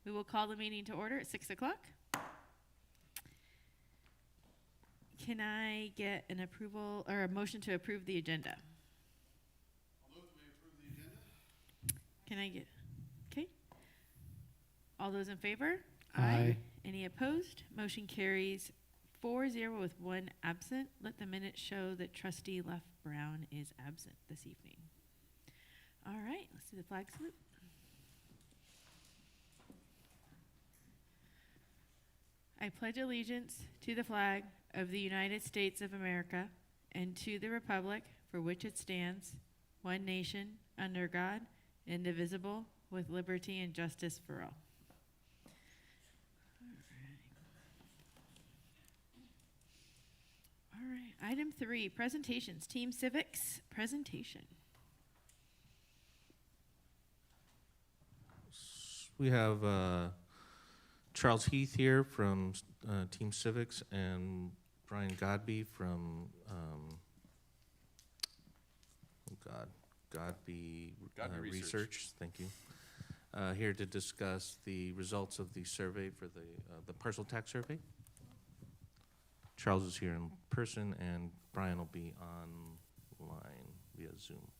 We will call the meeting to order at 6 o'clock. Can I get an approval or a motion to approve the agenda? I'll move that we approve the agenda. Can I get, okay. All those in favor? Aye. Any opposed? Motion carries 4-0 with one absent. Let the minutes show that trustee Left Brown is absent this evening. All right, let's do the flag salute. I pledge allegiance to the flag of the United States of America and to the republic for which it stands, one nation, under God, indivisible, with liberty and justice for all. All right, item 3, presentations. Team Civics presentation. We have Charles Heath here from Team Civics and Brian Godby from, Godby Research. Thank you. Here to discuss the results of the survey for the parcel tax survey. Charles is here in person, and Brian will be online via Zoom.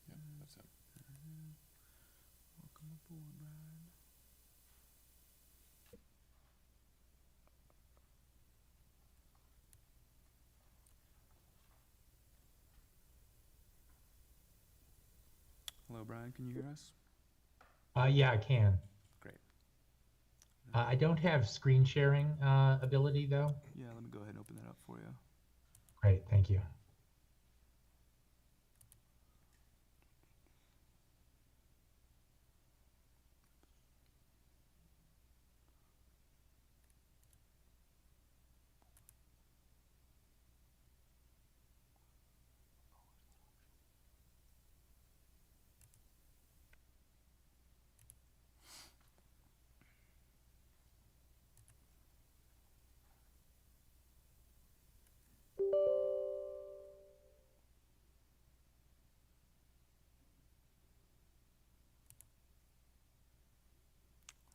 Yep, that's it. Welcome aboard, Brian. Hello, Brian. Can you hear us? Yeah, I can. Great. I don't have screen sharing ability though. Yeah, let me go ahead and open that up for you. Great, thank you.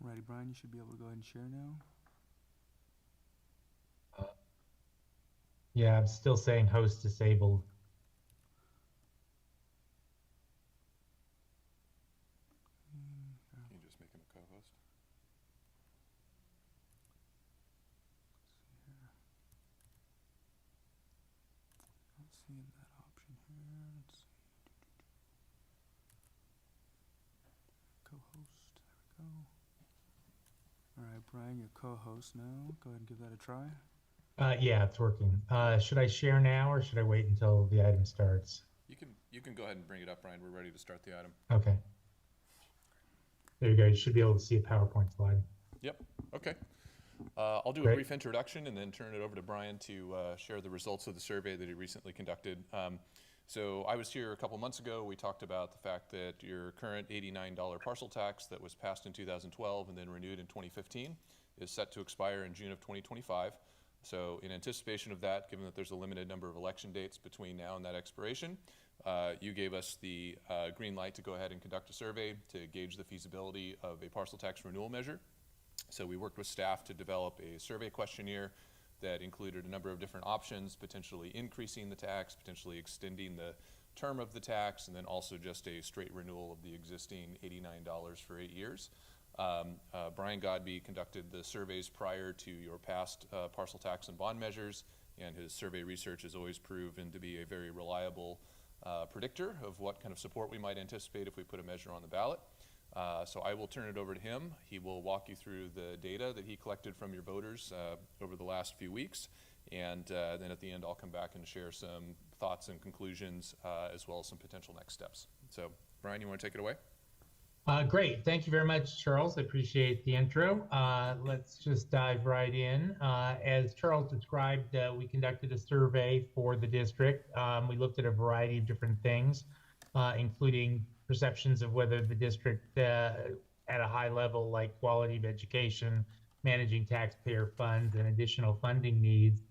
Alrighty, Brian, you should be able to go ahead and share now. Yeah, I'm still saying host disabled. Can you just make him a co-host? Let's see here. Not seeing that option here. Let's see. Co-host. There we go. Alright, Brian, you're co-host now. Go ahead and give that a try. Yeah, it's working. Should I share now or should I wait until the item starts? You can go ahead and bring it up, Brian. We're ready to start the item. Okay. There you go. You should be able to see a PowerPoint slide. Yep. Okay. I'll do a Great. brief introduction and then turn it over to Brian to share the results of the survey that he recently conducted. So I was here a couple months ago. We talked about the fact that your current $89 parcel tax that was passed in 2012 and then renewed in 2015 is set to expire in June of 2025. So in anticipation of that, given that there's a limited number of election dates between now and that expiration, you gave us the green light to go ahead and conduct a survey to gauge the feasibility of a parcel tax renewal measure. So we worked with staff to develop a survey questionnaire that included a number of different options, potentially increasing the tax, potentially extending the term of the tax, and then also just a straight renewal of the existing $89 for 8 years. Brian Godby conducted the surveys prior to your past parcel tax and bond measures, and his survey research has always proven to be a very reliable predictor of what kind of support we might anticipate if we put a measure on the ballot. So I will turn it over to him. He will walk you through the data that he collected from your voters over the last few weeks, and then at the end I'll come back and share some thoughts and conclusions as well as some potential next steps. So Brian, you want to take it away? Great. Thank you very much, Charles. I appreciate the intro. Let's just dive right in. As Charles described, we conducted a survey for the district. We looked at a variety of different things. including perceptions of whether the district at a high level, like quality of education, managing taxpayer funds, and additional funding needs.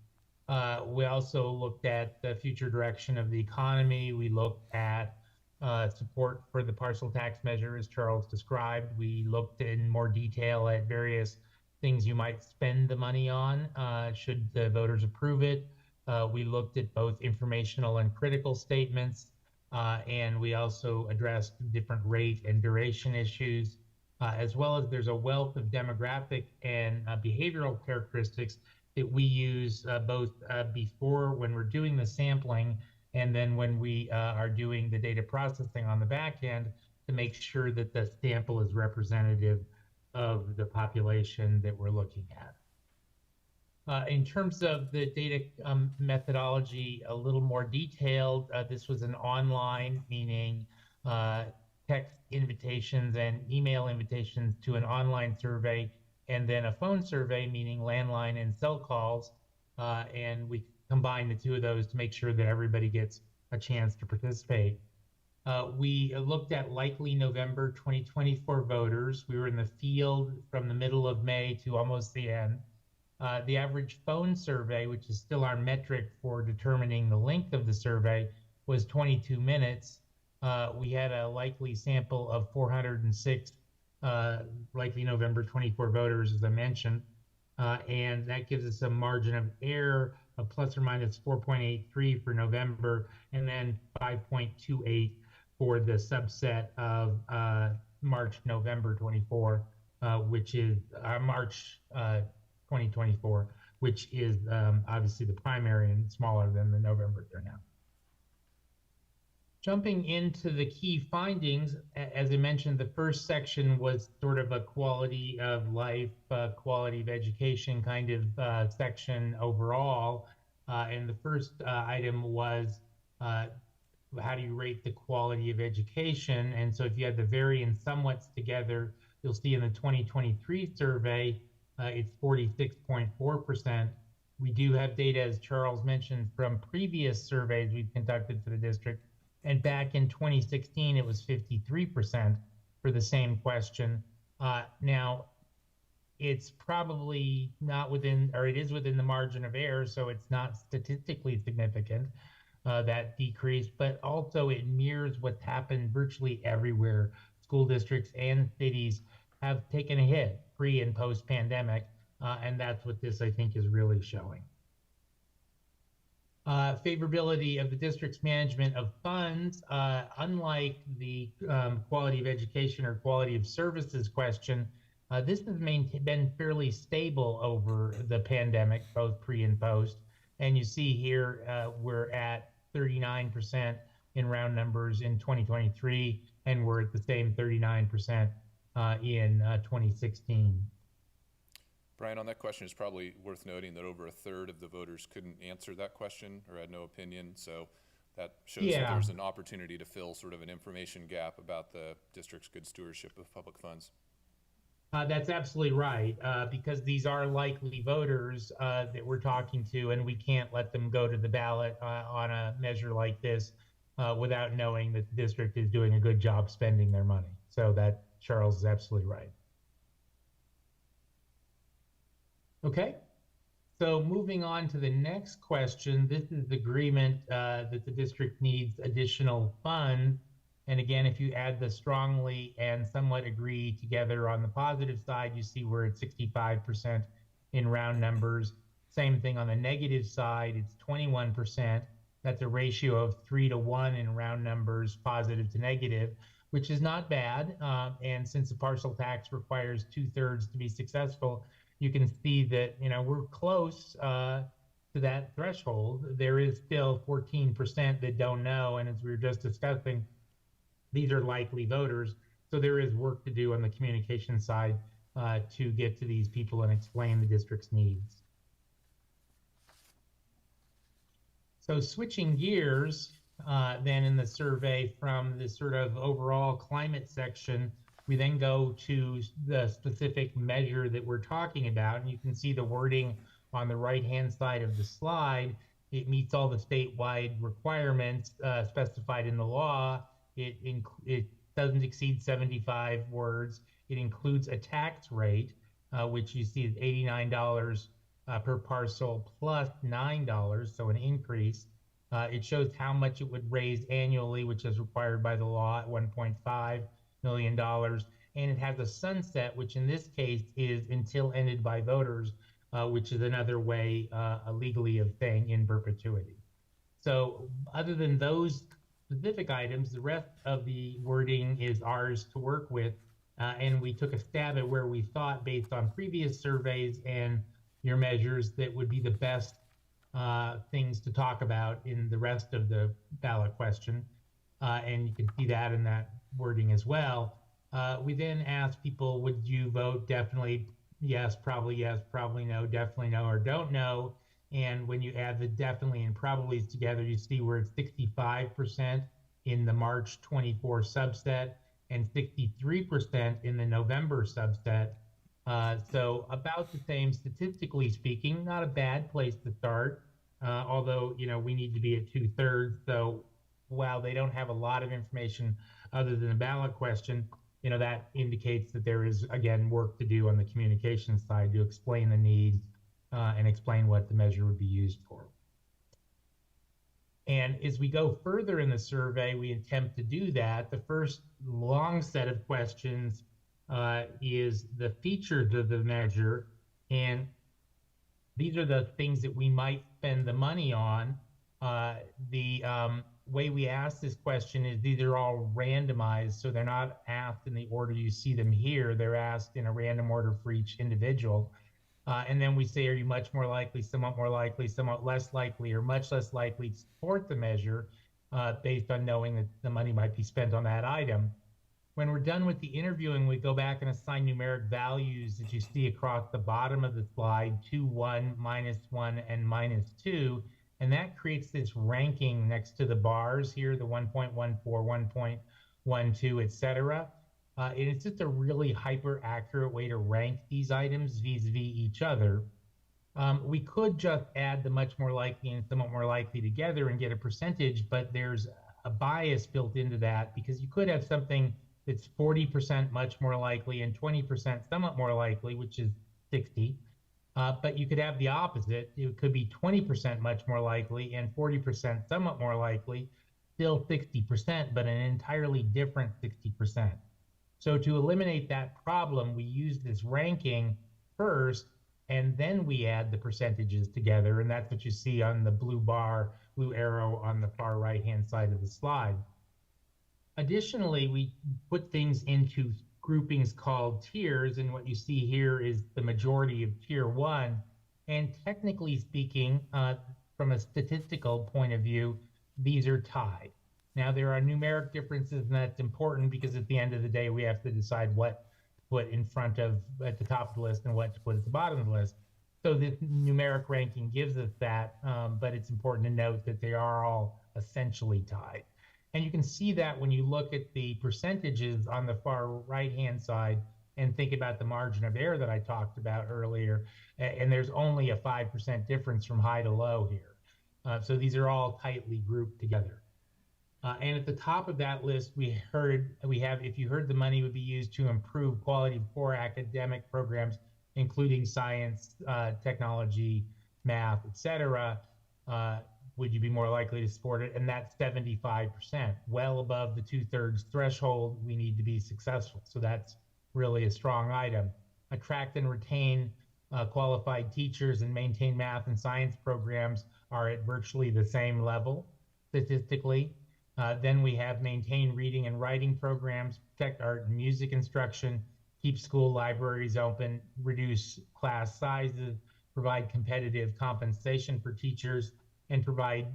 We also looked at the future direction of the economy. We looked at support for the parcel tax measure, as Charles described. We looked in more detail at various things you might spend the money on should the voters approve it. We looked at both informational and critical statements, and we also addressed different rate and duration issues, as well as there's a wealth of demographic and behavioral characteristics that we use both before when we're doing the sampling and then when we are doing the data processing on the back end to make sure that the sample is representative of the population that we're looking at. In terms of the data methodology, a little more detailed, this was an online, meaning text invitations and email invitations to an online survey, and then a phone survey, meaning landline and cell calls. And we combine the two of those to make sure that everybody gets a chance to participate. We looked at likely November 2024 voters. We were in the field from the middle of May to almost the end. The average phone survey, which is still our metric for determining the length of the survey, was 22 minutes. We had a likely sample of 406 likely November 24 voters, as I mentioned, and that gives us a margin of error of plus or minus 4.83 for November, and then 5.28 for the subset of March-November 24, which is March 2024, which is obviously the primary and smaller than the November turnout. Jumping into the key findings, as I mentioned, the first section was sort of a quality of life, quality of education kind of section overall. And the first item was how do you rate the quality of education? And so if you had the vary and somewhats together, you'll see in the 2023 survey, it's 46.4%. We do have data, as Charles mentioned, from previous surveys we've conducted for the district. And back in 2016, it was 53% for the same question. Now, it's probably not within, or it is within the margin of error, so it's not statistically significant, that decrease, but also it mirrors what's happened virtually everywhere. School districts and cities have taken a hit pre and post pandemic, and that's what this, I think, is really showing. Favorability of the district's management of funds, unlike the quality of education or quality of services question, this has been fairly stable over the pandemic, both pre and post. And you see here, we're at 39% in round numbers in 2023, and we're at the same 39% in 2016. Brian, on that question, it's probably worth noting that over a third of the voters couldn't answer that question or had no opinion. So that shows that there's an opportunity to fill sort of an information gap about the district's good stewardship of public funds. That's absolutely right, because these are likely voters that we're talking to, and we can't let them go to the ballot on a measure like this without knowing that the district is doing a good job spending their money. So that Charles is absolutely right. Okay, so moving on to the next question, this is the agreement that the district needs additional funds. And again, if you add the strongly and somewhat agree together on the positive side, you see we're at 65% in round numbers. Same thing on the negative side, it's 21%. That's a ratio of 3 to 1 in round numbers, positive to negative, which is not bad. And since the parcel tax requires 2/3 to be successful, you can see that, you know, we're close to that threshold. There is still 14% that don't know, and as we were just discussing, these are likely voters. So there is work to do on the communication side to get to these people and explain the district's needs. So switching gears, then in the survey from the sort of overall climate section, we then go to the specific measure that we're talking about, and you can see the wording on the right-hand side of the slide. It meets all the statewide requirements specified in the law. It doesn't exceed 75 words. It includes a tax rate, which you see is $89 per parcel plus $9, so an increase. It shows how much it would raise annually, which is required by the law at $1.5 million. And it has a sunset, which in this case is until ended by voters, which is another way legally of saying in perpetuity. So other than those specific items, the rest of the wording is ours to work with. And we took a stab at where we thought, based on previous surveys and your measures, that would be the best things to talk about in the rest of the ballot question. And you can see that in that wording as well. We then asked people, would you vote definitely yes, probably no, definitely no, or don't know? And when you add the definitely and probablys together, you see we're at 65% in the March 24 subset and 63% in the November subset. So about the same statistically speaking, not a bad place to start, although, you know, we need to be at 2/3. So while they don't have a lot of information other than the ballot question, you know, that indicates that there is, again, work to do on the communication side to explain the needs and explain what the measure would be used for. And as we go further in the survey, we attempt to do that. The first long set of questions is the features of the measure. And these are the things that we might spend the money on. The way we ask this question is these are all randomized, so they're not asked in the order you see them here. They're asked in a random order for each individual. And then we say, are you much more likely, somewhat more likely, somewhat less likely, or much less likely to support the measure based on knowing that the money might be spent on that item. When we're done with the interviewing, we go back and assign numeric values that you see across the bottom of the slide, 2, 1, -1, and -2. And that creates this ranking next to the bars here, the 1.14, 1.12, et cetera. And it's just a really hyper accurate way to rank these items vis-a-vis each other. We could just add the much more likely and somewhat more likely together and get a percentage, but there's a bias built into that because you could have something that's 40% much more likely and 20% somewhat more likely, which is 60. But you could have the opposite. It could be 20% much more likely and 40% somewhat more likely, still 60%, but an entirely different 60%. So to eliminate that problem, we use this ranking first, and then we add the percentages together. And that's what you see on the blue arrow on the far right-hand side of the slide. Additionally, we put things into groupings called tiers, and what you see here is the majority of tier 1. And technically speaking, from a statistical point of view, these are tied. Now, there are numeric differences, and that's important because at the end of the day, we have to decide what to put in front of at the top of the list and what to put at the bottom of the list. So the numeric ranking gives us that, but it's important to note that they are all essentially tied. And you can see that when you look at the percentages on the far right-hand side and think about the margin of error that I talked about earlier, and there's only a 5% difference from high to low here. So these are all tightly grouped together. And at the top of that list, if you heard the money would be used to improve quality of core academic programs, including science, technology, math, et cetera, would you be more likely to support it? And that's 75%, well above the 2/3 threshold we need to be successful. So that's really a strong item. Attract and retain qualified teachers and maintain math and science programs are at virtually the same level statistically. Then we have maintain reading and writing programs, protect art and music instruction, keep school libraries open, reduce class sizes, provide competitive compensation for teachers, and provide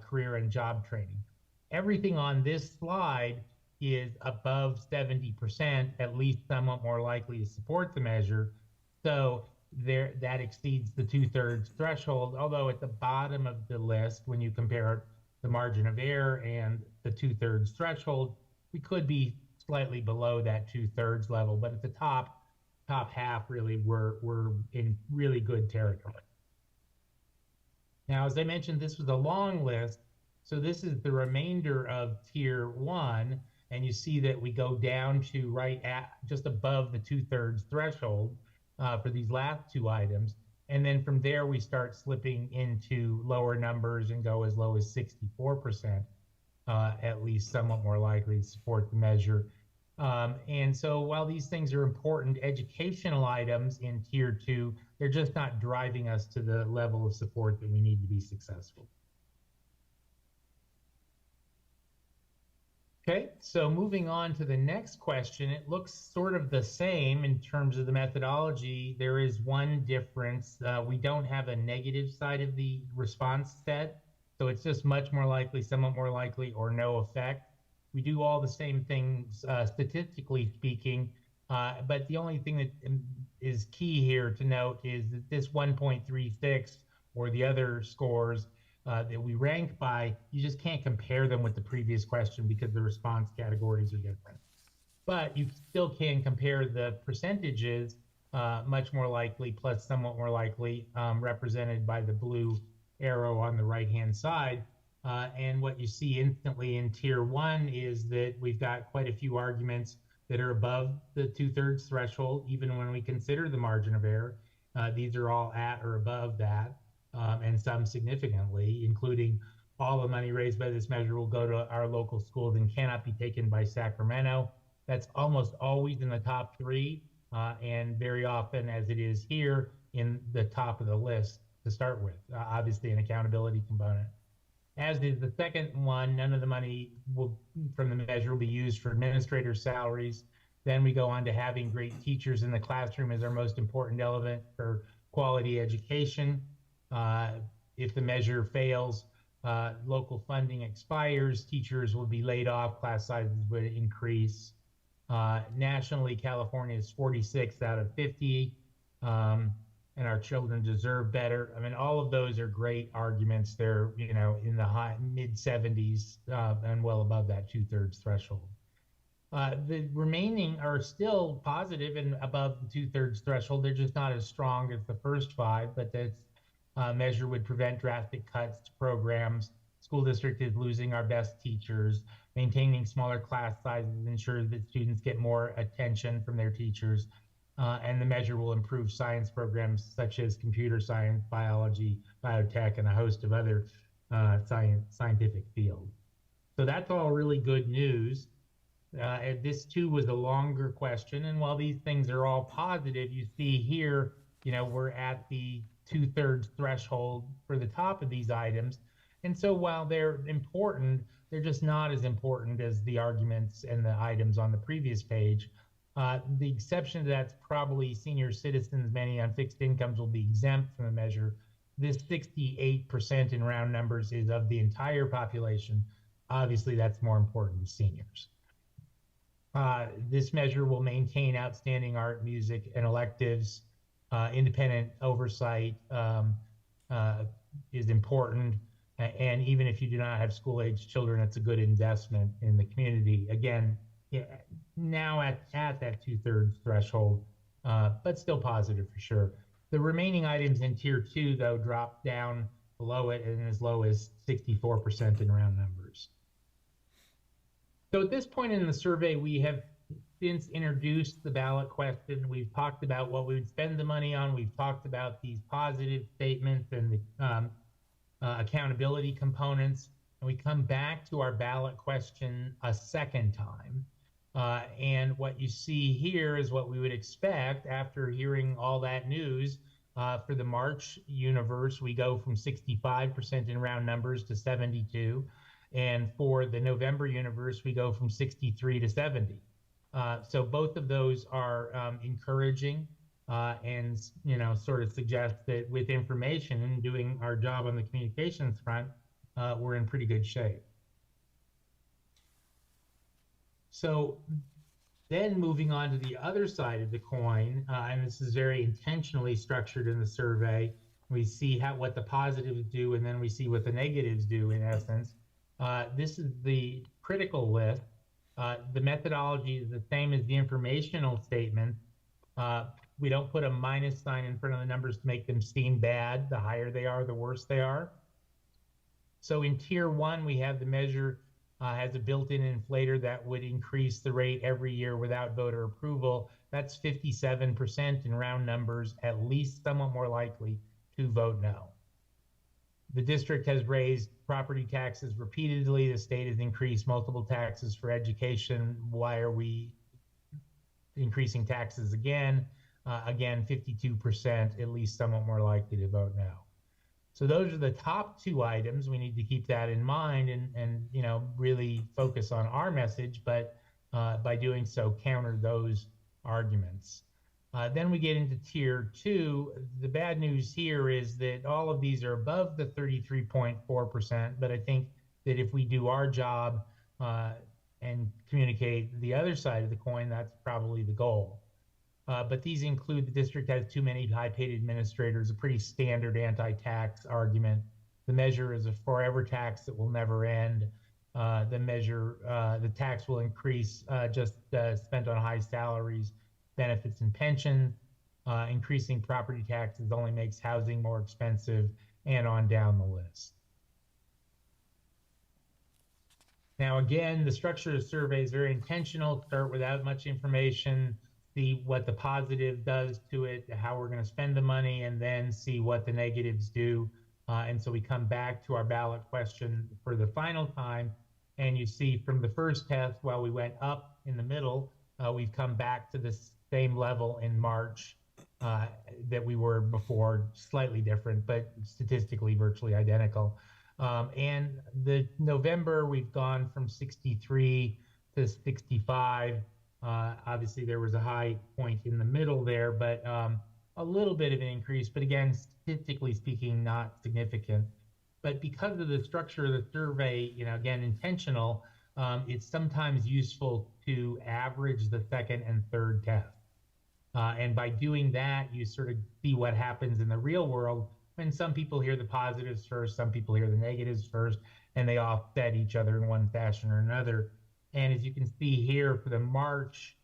career and job training. Everything on this slide is above 70%, at least somewhat more likely to support the measure. So that exceeds the 2/3 threshold, although at the bottom of the list, when you compare the margin of error and the 2/3 threshold, we could be slightly below that 2/3 level, but at the top half, really, we're in really good territory. Now, as I mentioned, this was a long list, so this is the remainder of tier 1. and you see that we go down to right at just above the 2/3 threshold for these last two items. And then from there, we start slipping into lower numbers and go as low as 64%, at least somewhat more likely to support the measure. And so while these things are important educational items in tier 2, they're just not driving us to the level of support that we need to be successful. Okay, so moving on to the next question, it looks sort of the same in terms of the methodology. There is one difference. We don't have a negative side of the response set, so it's just much more likely, somewhat more likely, or no effect. We do all the same things statistically speaking, but the only thing that is key here to note is that this 1.36 or the other scores that we rank by, you just can't compare them with the previous question because the response categories are different. But you still can compare the percentages, much more likely plus somewhat more likely, represented by the blue arrow on the right-hand side. And what you see instantly in tier 1 is that we've got quite a few arguments that are above the 2/3 threshold, even when we consider the margin of error. These are all at or above that. And some significantly, including all the money raised by this measure will go to our local schools and cannot be taken by Sacramento. That's almost always in the top 3, and very often, as it is here, in the top of the list to start with, obviously an accountability component. As is the second one, none of the money from the measure will be used for administrator salaries. Then we go on to having great teachers in the classroom as our most important element for quality education. If the measure fails, local funding expires, teachers will be laid off, class sizes would increase. Nationally, California is 46 out of 50, and our children deserve better. I mean, all of those are great arguments. They're, in the mid-70s and well above that 2/3 threshold. The remaining are still positive and above the 2/3 threshold. They're just not as strong as the first 5, but that's measure would prevent drastic cuts to programs. School district is losing our best teachers. Maintaining smaller class sizes ensures that students get more attention from their teachers. And the measure will improve science programs such as computer science, biology, biotech, and a host of other scientific fields. So that's all really good news. This too was a longer question. And while these things are all positive, you see here, we're at the 2/3 threshold for the top of these items. And so while they're important, they're just not as important as the arguments and the items on the previous page. The exception to that's probably senior citizens, many on fixed incomes, will be exempt from the measure. This 68% in round numbers is of the entire population. Obviously, that's more important to seniors. This measure will maintain outstanding art, music, and electives. Independent oversight is important. And even if you do not have school-age children, it's a good investment in the community. Again, now at that 2/3 threshold, but still positive for sure. The remaining items in tier 2, though, drop down below it and as low as 64% in round numbers. So at this point in the survey, we have since introduced the ballot question. We've talked about what we would spend the money on. We've talked about these positive statements and the accountability components. And we come back to our ballot question a second time. And what you see here is what we would expect after hearing all that news. For the March universe, we go from 65% in round numbers to 72. And for the November universe, we go from 63 to 70. So both of those are encouraging and, sort of suggest that with information and doing our job on the communications front, we're in pretty good shape. So then moving on to the other side of the coin, and this is very intentionally structured in the survey, we see what the positives do, and then we see what the negatives do in essence. This is the critical list. The methodology is the same as the informational statement. We don't put a minus sign in front of the numbers to make them seem bad. The higher they are, the worse they are. So in tier 1, we have the measure has a built-in inflator that would increase the rate every year without voter approval, that's 57% in round numbers, at least somewhat more likely to vote no. The district has raised property taxes repeatedly. The state has increased multiple taxes for education. Why are we increasing taxes again? Again, 52%, at least somewhat more likely to vote no. So those are the top two items. We need to keep that in mind and you know, really focus on our message, but by doing so, counter those arguments. Then we get into tier 2. The bad news here is that all of these are above the 33.4%, but I think that if we do our job and communicate the other side of the coin, that's probably the goal. But these include the district has too many high-paid administrators, a pretty standard anti-tax argument. The measure is a forever tax that will never end. The tax will increase just spent on high salaries, benefits, and pensions. Increasing property taxes only makes housing more expensive, and on down the list. Now, again, the structure of the survey is very intentional. Start without much information, see what the positive does to it, how we're going to spend the money, and then see what the negatives do. And so we come back to our ballot question for the final time, and you see from the first test, while we went up in the middle, we've come back to the same level in March that we were before, slightly different, but statistically virtually identical. And the November, we've gone from 63 to 65. Obviously, there was a high point in the middle there, but a little bit of an increase, but again, statistically speaking, not significant. But because of the structure of the survey, you know, again, intentional, it's sometimes useful to average the second and third test. And by doing that, you sort of see what happens in the real world when some people hear the positives first, some people hear the negatives first, and they offset each other in one fashion or another. And as you can see here, for the March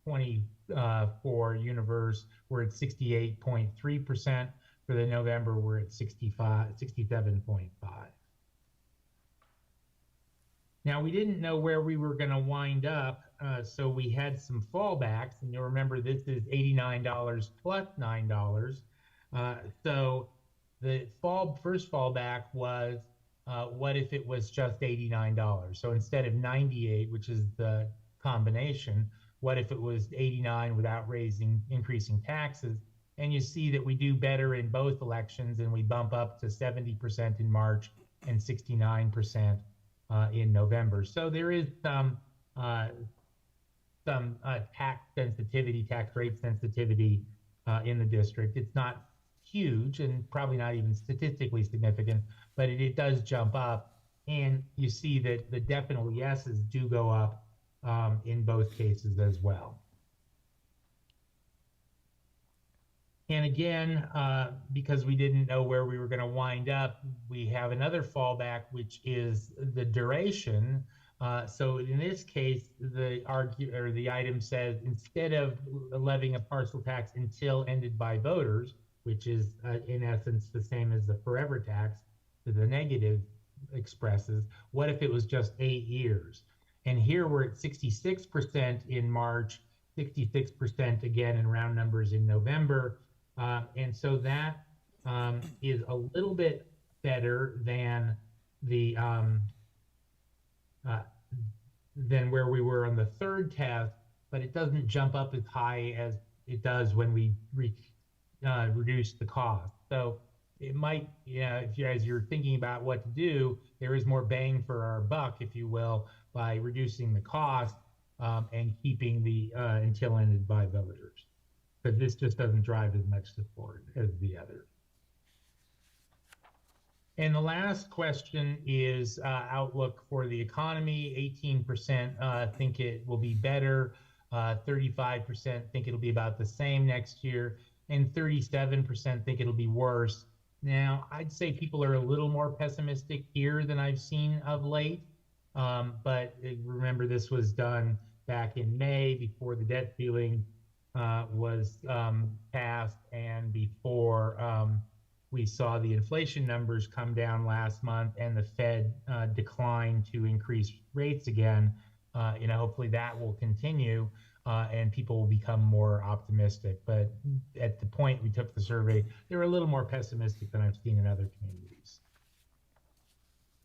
24 universe, we're at 68.3%. For the November, we're at 67.5. Now, we didn't know where we were going to wind up, so we had some fallbacks. And you'll remember this is $89 plus $9. So the first fallback was, what if it was just $89? So instead of 98, which is the combination, what if it was 89 without increasing taxes? And you see that we do better in both elections, and we bump up to 70% in March and 69% in November. So there is some tax rate sensitivity in the district. It's not huge and probably not even statistically significant, but it does jump up. And you see that the definite yeses do go up in both cases as well. And again, because we didn't know where we were going to wind up, we have another fallback, which is the duration. So in this case, the item says instead of levying a parcel tax until ended by voters, which is in essence the same as the forever tax that the negative expresses, what if it was just 8 years? And here we're at 66% in March, 66% again in round numbers in November. And so that is a little bit better than the than where we were on the third test, but it doesn't jump up as high as it does when we reduce the cost. So it might, as you're thinking about what to do, there is more bang for our buck, if you will, by reducing the cost and keeping the until ended by voters. But this just doesn't drive as much support as the other. And the last question is outlook for the economy. 18% think it will be better. 35% think it'll be about the same next year. And 37% think it'll be worse. Now, I'd say people are a little more pessimistic here than I've seen of late. But remember, this was done back in May before the debt ceiling was passed and before we saw the inflation numbers come down last month and the Fed decline to increase rates again, hopefully that will continue and people will become more optimistic. But at the point we took the survey, they were a little more pessimistic than I've seen in other communities.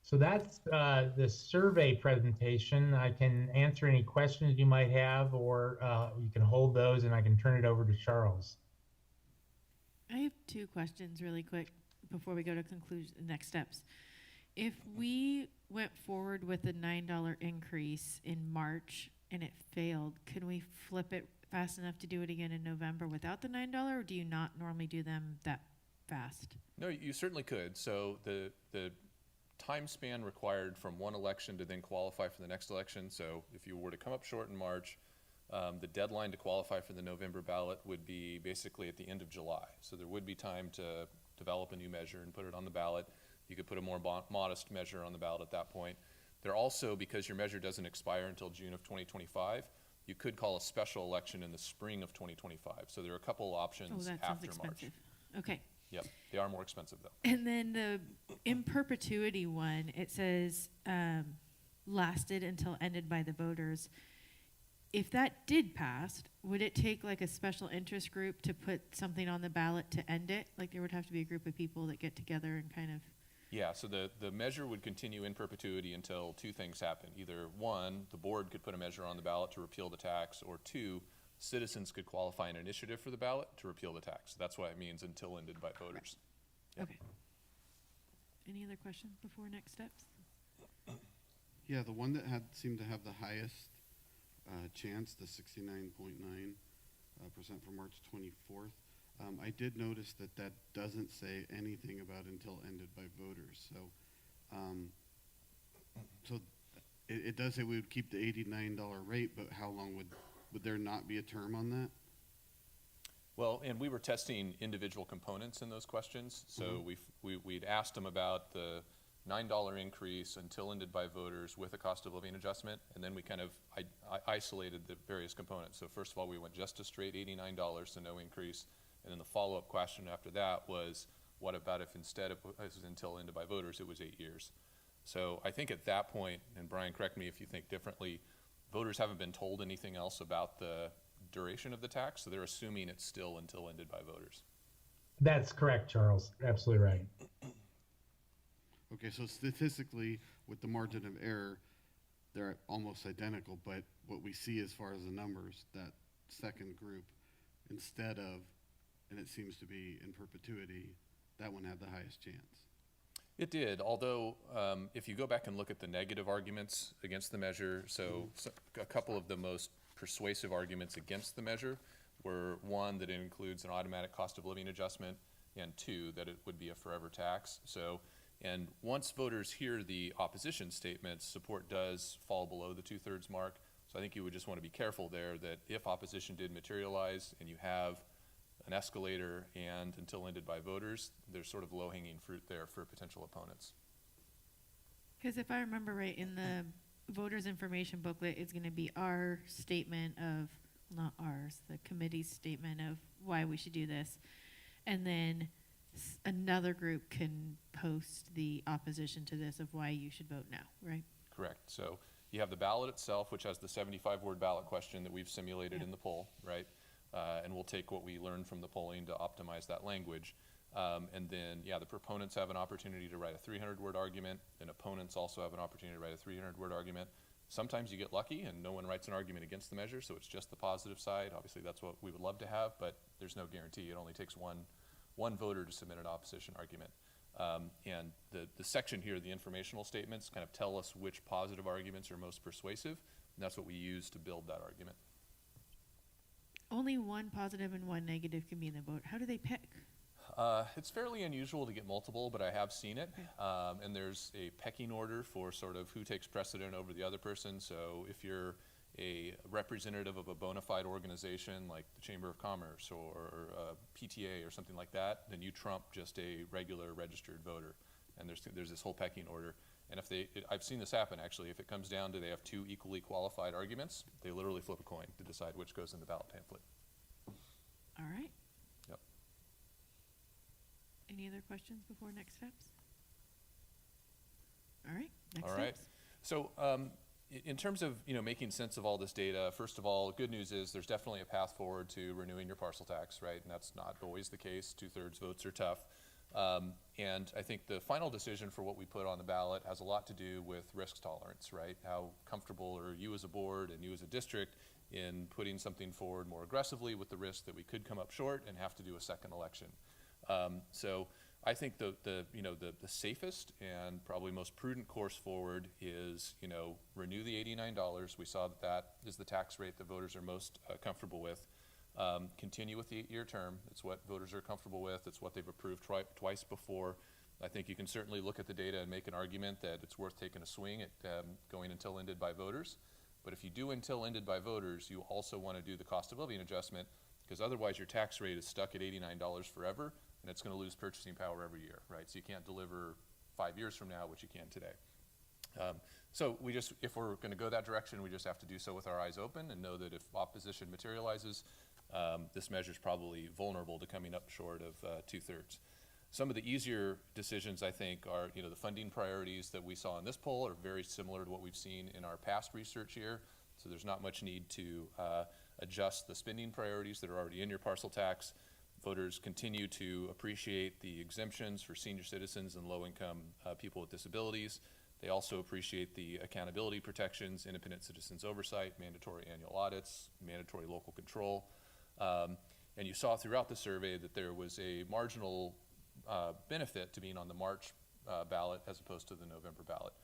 So that's the survey presentation. I can answer any questions you might have, or you can hold those and I can turn it over to Charles. I have two questions really quick before we go to conclusion, next steps. If we went forward with the $9 increase in March and it failed, can we flip it fast enough to do it again in November without the $9, or do you not normally do them that fast? No, you certainly could. So the time span required from one election to then qualify for the next election. So if you were to come up short in March, the deadline to qualify for the November ballot would be basically at the end of July. So there would be time to develop a new measure and put it on the ballot. You could put a more modest measure on the ballot at that point. There also, because your measure doesn't expire until June of 2025, you could call a special election in the spring of 2025. So there are a couple Oh, options that sounds after March. expensive. Okay. Yep, they are more expensive though. And then the in perpetuity one, it says lasted until ended by the voters. If that did pass, would it take like a special interest group to put something on the ballot to end it? Like there would have to be a group of people that get together and kind of. Yeah, so the measure would continue in perpetuity until two things happen. Either one, the board could put a measure on the ballot to repeal the tax, or two, citizens could qualify an initiative for the ballot to repeal the tax. That's why it means until ended by voters. Yep. Okay. Any other questions before next steps? Yeah, the one that seemed to have the highest chance, the 69.9% for March 24th. I did notice that doesn't say anything about until ended by voters. So it does say we would keep the $89 rate, but how long would there not be a term on that? Well, and we were testing individual components in those questions. So we'd asked them about the $9 increase until ended by voters with a cost of living adjustment, and then we kind of isolated the various components. So first of all, we went just to straight $89, so no increase. And then the follow-up question after that was, what about if instead of until ended by voters, it was 8 years? So I think at that point, and Brian, correct me if you think differently, voters haven't been told anything else about the duration of the tax, so they're assuming it's still until ended by voters. That's correct, Charles. Absolutely right. Okay, so statistically, with the margin of error, they're almost identical, but what we see as far as the numbers, that second group, instead of, and it seems to be in perpetuity, that one had the highest chance. It did, although if you go back and look at the negative arguments against the measure, so a couple of the most persuasive arguments against the measure were, one, that it includes an automatic cost of living adjustment, and two, that it would be a forever tax. So, and once voters hear the opposition statements, support does fall below the 2/3 mark. So I think you would just want to be careful there that if opposition did materialize and you have an escalator and until ended by voters, there's sort of low-hanging fruit there for potential opponents. Because if I remember right, in the voters information booklet, it's going to be our statement of, not ours, the committee's statement of why we should do this. And then another group can post the opposition to this of why you should vote no, right? Correct. So you have the ballot itself, which has the 75-word ballot question that we've simulated in the poll, right? And we'll take what we learned from the polling to optimize that language. And then, yeah, the proponents have an opportunity to write a 300-word argument, and opponents also have an opportunity to write a 300-word argument. Sometimes you get lucky and no one writes an argument against the measure, so it's just the positive side. Obviously, that's what we would love to have, but there's no guarantee. It only takes one voter to submit an opposition argument. And the section here, the informational statements, kind of tell us which positive arguments are most persuasive, and that's what we use to build that argument. Only one positive and one negative can be in the vote. How do they pick? It's fairly unusual to get multiple, but I have seen it. Okay. And there's a pecking order for sort of who takes precedent over the other person. So if you're a representative of a bona fide organization like the Chamber of Commerce or PTA or something like that, then you trump just a regular registered voter. And there's this whole pecking order. And I've seen this happen actually. If it comes down to they have two equally qualified arguments, they literally flip a coin to decide which goes in the ballot pamphlet. All right. Yep. Any Any other questions before next steps? All right, next All right. steps. So, in terms of, making sense of all this data, first of all, good news is there's definitely a path forward to renewing your parcel tax, right? And that's not always the case. 2/3 votes are tough. And I think the final decision for what we put on the ballot has a lot to do with risk tolerance, right? How comfortable are you as a board and you as a district in putting something forward more aggressively with the risk that we could come up short and have to do a second election? So I think the safest and probably most prudent course forward is, renew the $89. We saw that is the tax rate that voters are most comfortable with. Continue with the 8-year term. It's what voters are comfortable with. It's what they've approved twice before. I think you can certainly look at the data and make an argument that it's worth taking a swing at going until ended by voters. But if you do until ended by voters, you also want to do the cost of living adjustment, because otherwise your tax rate is stuck at $89 forever, and it's going to lose purchasing power every year, right? So you can't deliver 5 years from now what you can today. So if we're going to go that direction, we just have to do so with our eyes open and know that if opposition materializes, this measure is probably vulnerable to coming up short of 2/3. Some of the easier decisions, I think, are, the funding priorities that we saw in this poll are very similar to what we've seen in our past research year. So there's not much need to adjust the spending priorities that are already in your parcel tax. Voters continue to appreciate the exemptions for senior citizens and low-income people with disabilities. They also appreciate the accountability protections, independent citizens oversight, mandatory annual audits, mandatory local control. And you saw throughout the survey that there was a marginal benefit to being on the March ballot as opposed to the November ballot.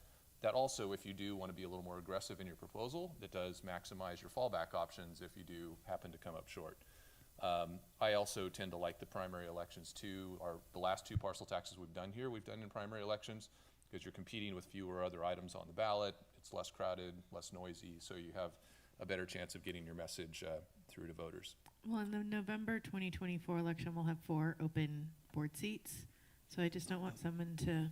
That also, if you do want to be a little more aggressive in your proposal, it does maximize your fallback options if you do happen to come up short. I also tend to like the primary elections too. The last 2 parcel taxes we've done here, we've done in primary elections, because you're competing with fewer other items on the ballot. It's less crowded, less noisy, so you have a better chance of getting your message through to voters. Well, in the November 2024 election, we'll have 4 open board seats. So I just don't want someone to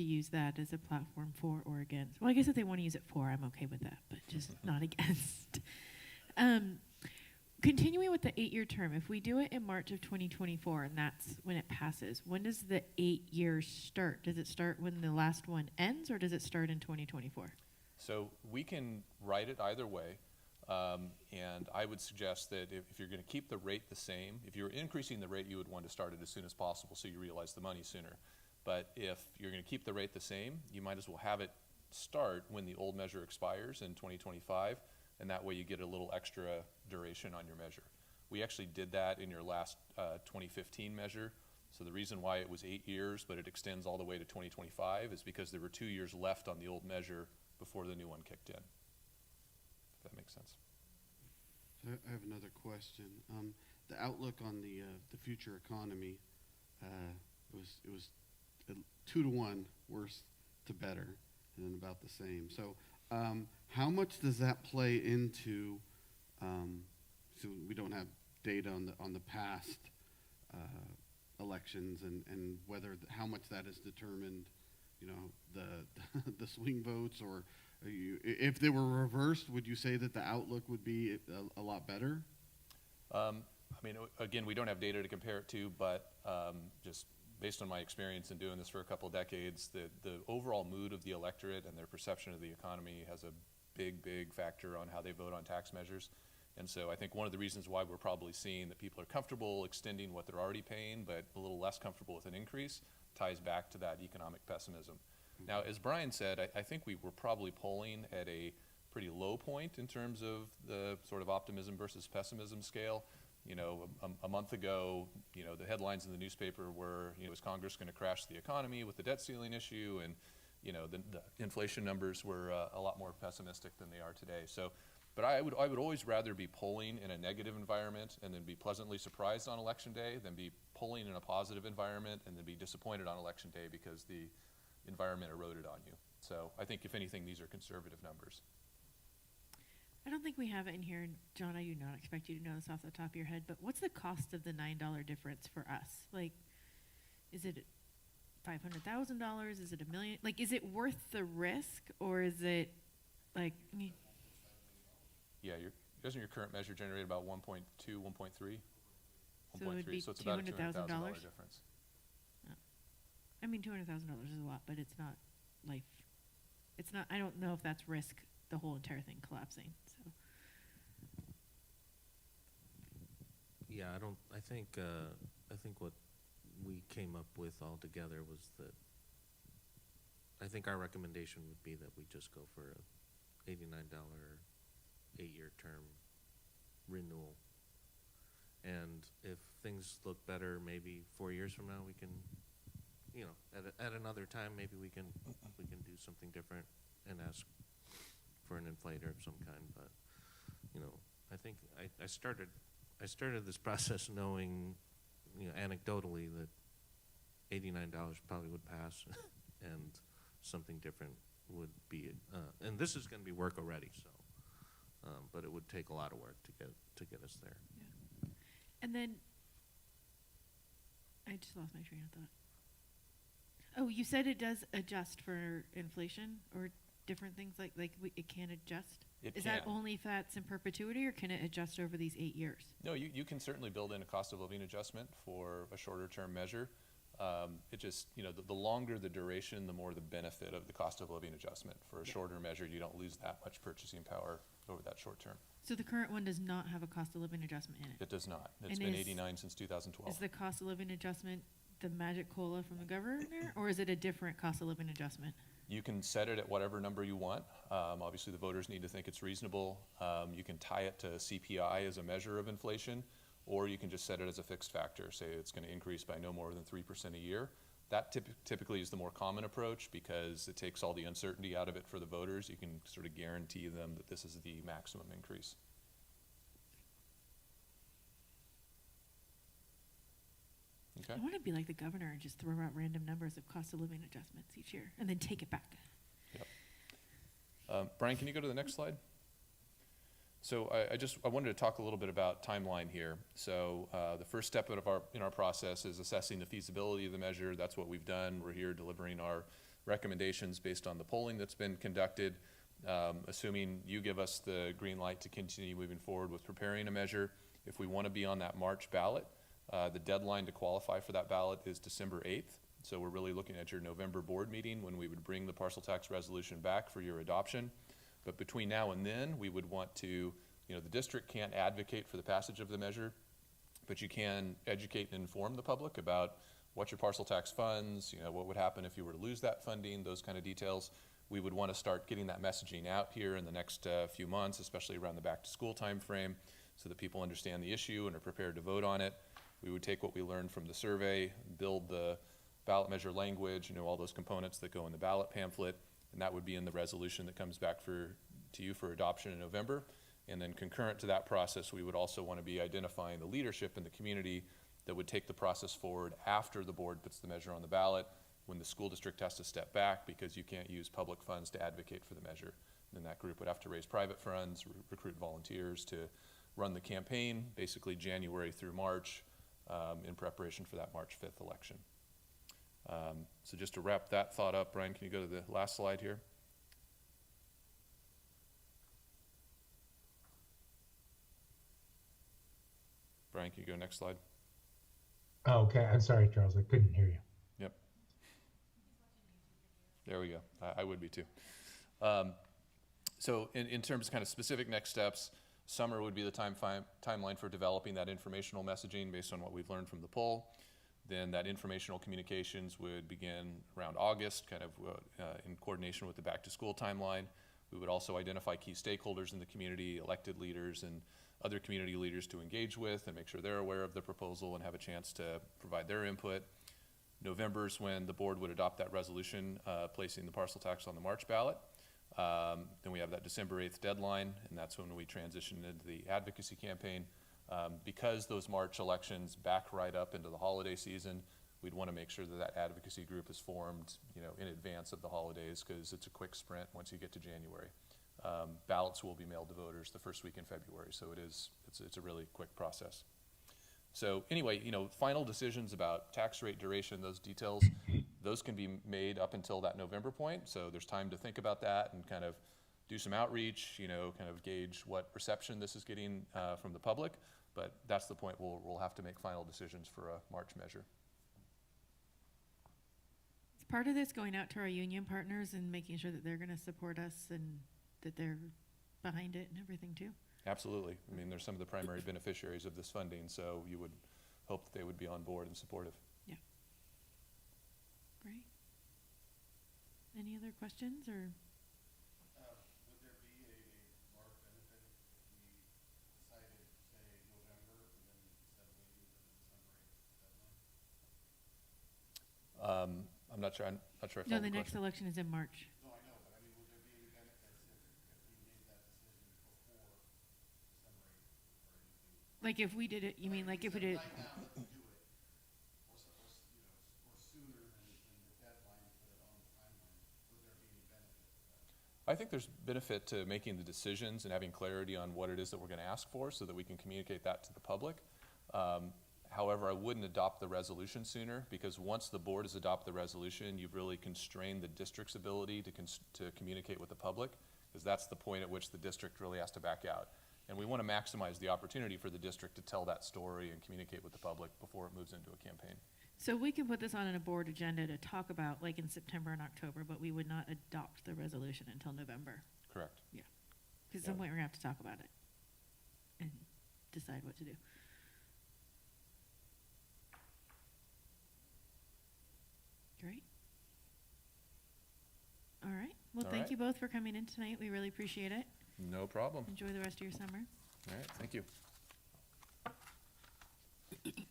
use that as a platform for or against. Well, I guess if they want to use it for, I'm okay with that, but just not against. Continuing with the 8-year term, if we do it in March of 2024 and that's when it passes, when does the 8 years start? Does it start when the last one ends, or does it start in 2024? So we can write it either way. And I would suggest that if you're going to keep the rate the same, if you're increasing the rate, you would want to start it as soon as possible so you realize the money sooner. But if you're going to keep the rate the same, you might as well have it start when the old measure expires in 2025, and that way you get a little extra duration on your measure. We actually did that in your last 2015 measure. So the reason why it was 8 years, but it extends all the way to 2025, is because there were 2 years left on the old measure before the new one kicked in. If that makes sense. So I have another question. The outlook on the future economy, it was 2 to 1 worse to better, and then about the same. So how much does that play into? So we don't have data on the past elections and whether how much that has determined, the swing votes, or if they were reversed, would you say that the outlook would be a lot better? Again, we don't have data to compare it to, but just based on my experience in doing this for a couple of decades, the overall mood of the electorate and their perception of the economy has a big factor on how they vote on tax measures. And so I think one of the reasons why we're probably seeing that people are comfortable extending what they're already paying, but a little less comfortable with an increase, ties back to that economic pessimism. Now, as Brian said, I think we were probably polling at a pretty low point in terms of the sort of optimism versus pessimism scale. A month ago, the headlines in the newspaper were, is Congress going to crash the economy with the debt ceiling issue? And, the inflation numbers were a lot more pessimistic than they are today. So, but I would always rather be polling in a negative environment and then be pleasantly surprised on election day than be polling in a positive environment and then be disappointed on election day because the environment eroded on you. So I think if anything, these are conservative numbers. I don't think we have it in here, and John, I do not expect you to know this off the top of your head, but what's the cost of the $9 difference for us? Like, is it $500,000? Is it $1 million? Like, is it worth the risk, or is it like? Yeah, doesn't your current measure generate about 1.2, 1.3? So it would be So it's about a $200,000 $200,000? difference. I mean, $200,000 is a lot, but it's not life. It's not, I don't know if that's risk, the whole entire thing collapsing, so. Yeah, I think what we came up with altogether was that, I think our recommendation would be that we just go for a $89 8-year term renewal. And if things look better, maybe 4 years from now, we can, you know, at another time, maybe we can do something different and ask for an inflator of some kind. But, you know, I think I started this process knowing, you know, anecdotally that $89 probably would pass, and something different would be. And this is going to be work already, so, but it would take a lot of work to get us there. Yeah. And then, I just lost my train of thought. Oh, you said it does adjust for inflation or different things it can adjust? It Is that can. only if that's in perpetuity, or can it adjust over these 8 years? No, you can certainly build in a cost of living adjustment for a shorter term measure. It just, you know, the longer the duration, the more the benefit of the cost of living adjustment. For a shorter measure, you don't lose that much purchasing power over that short term. So the current one does not have a cost of living adjustment in it? It does not. It's And been is- 89 since 2012. Is the cost of living adjustment the magic COLA from the governor, or is it a different cost of living adjustment? You can set it at whatever number you want. Obviously, the voters need to think it's reasonable. You can tie it to CPI as a measure of inflation, or you can just set it as a fixed factor, say it's going to increase by no more than 3% a year. That typically is the more common approach because it takes all the uncertainty out of it for the voters. You can sort of guarantee them that this is the maximum increase. Okay. I want to be like the governor and just throw out random numbers of cost of living adjustments each year and then take it back. Brian, can you go to the next slide? So I wanted to talk a little bit about timeline here. So the first step in our process is assessing the feasibility of the measure. That's what we've done. We're here delivering our recommendations based on the polling that's been conducted. Assuming you give us the green light to continue moving forward with preparing a measure, if we want to be on that March ballot, the deadline to qualify for that ballot is December 8th. So we're really looking at your November board meeting when we would bring the parcel tax resolution back for your adoption. But between now and then, we would want to, you know, the district can't advocate for the passage of the measure, but you can educate and inform the public about what your parcel tax funds, you know, what would happen if you were to lose that funding, those kind of details. We would want to start getting that messaging out here in the next few months, especially around the back to school time frame, so that people understand the issue and are prepared to vote on it. We would take what we learned from the survey, build the ballot measure language, you know, all those components that go in the ballot pamphlet, and that would be in the resolution that comes back to you for adoption in November. And then concurrent to that process, we would also want to be identifying the leadership in the community that would take the process forward after the board puts the measure on the ballot, when the school district has to step back because you can't use public funds to advocate for the measure. And then that group would have to raise private funds, recruit volunteers to run the campaign, basically January through March, in preparation for that March 5th election. So just to wrap that thought up, Brian, can you go to the last slide here? Brian, can you go next slide? Oh, okay, I'm sorry, Charles, I couldn't hear you. Yep. There we go. I would be too. So in terms of kind of specific next steps, summer would be the timeline for developing that informational messaging based on what we've learned from the poll. Then that informational communications would begin around August, kind of in coordination with the back to school timeline. We would also identify key stakeholders in the community, elected leaders and other community leaders to engage with and make sure they're aware of the proposal and have a chance to provide their input. November is when the board would adopt that resolution placing the parcel tax on the March ballot. Then we have that December 8th deadline, and that's when we transition into the advocacy campaign. Because those March elections back right up into the holiday season, we'd want to make sure that that advocacy group is formed, you know, in advance of the holidays, because it's a quick sprint once you get to January. Ballots will be mailed to voters the first week in February, so it's a really quick process. So anyway, you know, final decisions about tax rate, duration, those details, those can be made up until that November point. So there's time to think about that and kind of do some outreach, you know, kind of gauge what reception this is getting from the public. But that's the point, we'll have to make final decisions for a March measure. Is part of this going out to our union partners and making sure that they're gonna support us and that they're behind it and everything too? Absolutely. I mean, they're some of the primary beneficiaries of this funding, so you would hope that they would be on board and supportive. Great. Any other questions or? Would there be a large benefit if we decided, say, November, and then instead of waiting for the December 8th deadline? I'm not sure I No, followed the the next question. election is in March. No, I know, but I mean, would there be any benefits if we made that decision before December 8th or anything? Like if we did it, you mean like if we did it? Right now, let's do it, or sooner than the deadline, put it on the timeline, would there be any benefit to that? I think there's benefit to making the decisions and having clarity on what it is that we're gonna ask for so that we can communicate that to the public. However, I wouldn't adopt the resolution sooner, because once the board has adopted the resolution, you've really constrained the district's ability to communicate with the public, because that's the point at which the district really has to back out. And we want to maximize the opportunity for the district to tell that story and communicate with the public before it moves into a campaign. So we can put this on a board agenda to talk about like in September and October, but we would not adopt the resolution until November. Correct. Because at some point we're gonna have to talk about it and decide what to do. Great. All right. Well, All thank right. you both for coming in tonight. We really appreciate it. No problem. Enjoy the rest of your summer. All right, thank you. Thank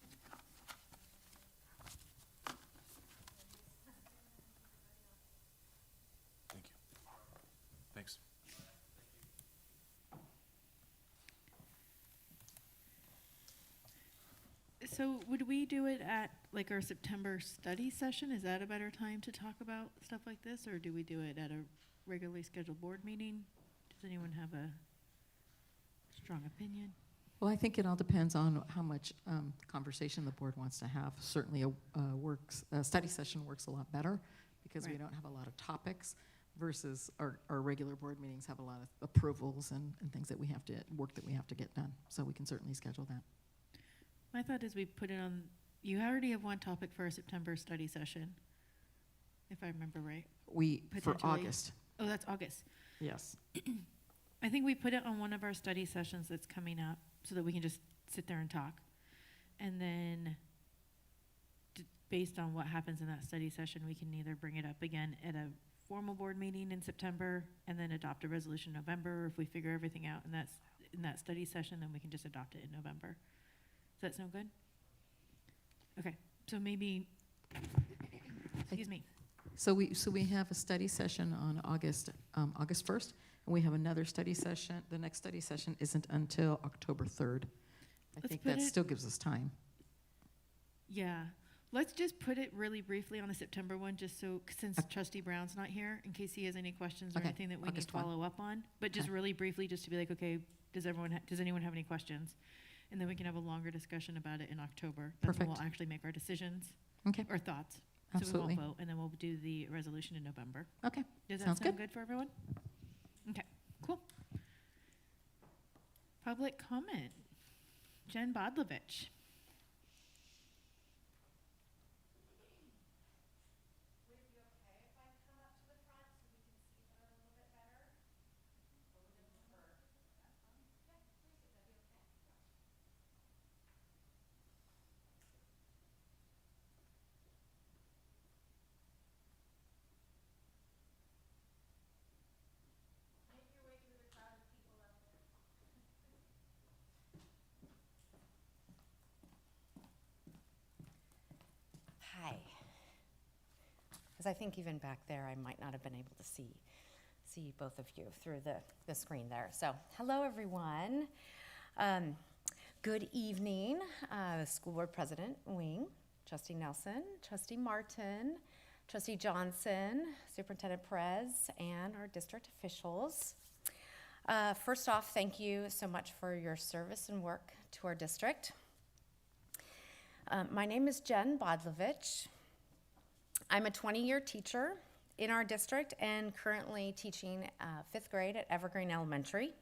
you. Thanks. So would we do it at like our September study session? Is that a better time to talk about stuff like this? Or do we do it at a regularly scheduled board meeting? Does anyone have a strong opinion? Well, I think it all depends on how much conversation the board wants to have. Certainly a study session works a lot better because we Right. don't have a lot of topics versus our regular board meetings have a lot of approvals and things that we have to, work that we have to get done. So we can certainly schedule that. My thought is we put it on, you already have one topic for our September study session, if I remember right. For Potentially. August, Oh, that's August. yes. I think we put it on one of our study sessions that's coming up so that we can just sit there and talk. And then based on what happens in that study session, we can either bring it up again at a formal board meeting in September and then adopt a resolution in November. Or if we figure everything out in that study session, then we can just adopt it in November. Does that sound good? Okay, so maybe, excuse me. So we have a study session on August 1st, and we have another study session. The next study session isn't until October 3rd. I Let's think put that it- still gives us time. Yeah, let's just put it really briefly on the September one, just so, since trustee Brown's not here, in case he has any questions or Okay, anything that we need August to 1. follow up on. But just Okay. really briefly, just to be like, okay, does anyone have any questions? And then we can have a longer discussion about it in October. That's when we'll Perfect. actually make our decisions Okay, or thoughts. absolutely. So we won't vote, and then we'll do the resolution in November. Okay, Does that Sounds sound good. good for everyone? Okay, cool. Public comment. Jen Bodlovich. Hi. Because I think even back there, I might not have been able to see both of you through the screen there. So, hello, everyone. Good evening, School Board President Wing, Trustee Nelson, Trustee Martin, Trustee Johnson, Superintendent Perez, and our district officials. First off, thank you so much for your service and work to our district. My name is Jen Bodlovich. I'm a 20-year teacher in our district and currently teaching 5th grade at Evergreen Elementary.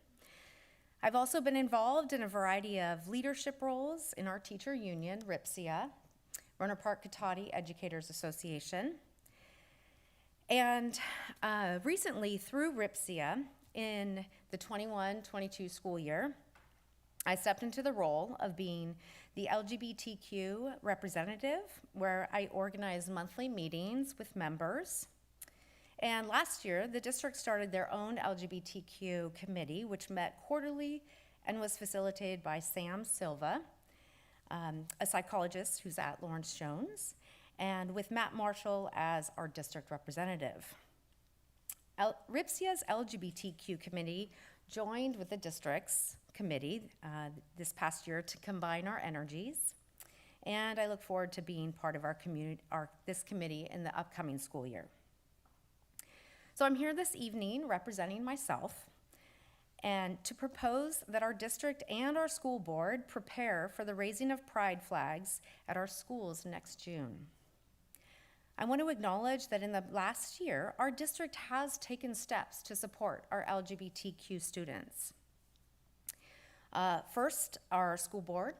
I've also been involved in a variety of leadership roles in our teacher union, RIPSIA, Rohnert Park Cotati Educators Association. And recently, through RIPSIA, in the 21-22 school year, I stepped into the role of being the LGBTQ representative, where I organize monthly meetings with members. And last year, the district started their own LGBTQ committee, which met quarterly and was facilitated by Sam Silva, a psychologist who's at Lawrence Jones, and with Matt Marshall as our district representative. RIPSIA's LGBTQ committee joined with the district's committee this past year to combine our energies, and I look forward to being part of this committee in the upcoming school year. So I'm here this evening representing myself and to propose that our district and our school board prepare for the raising of pride flags at our schools next June. I want to acknowledge that in the last year, our district has taken steps to support our LGBTQ students. First, our school board,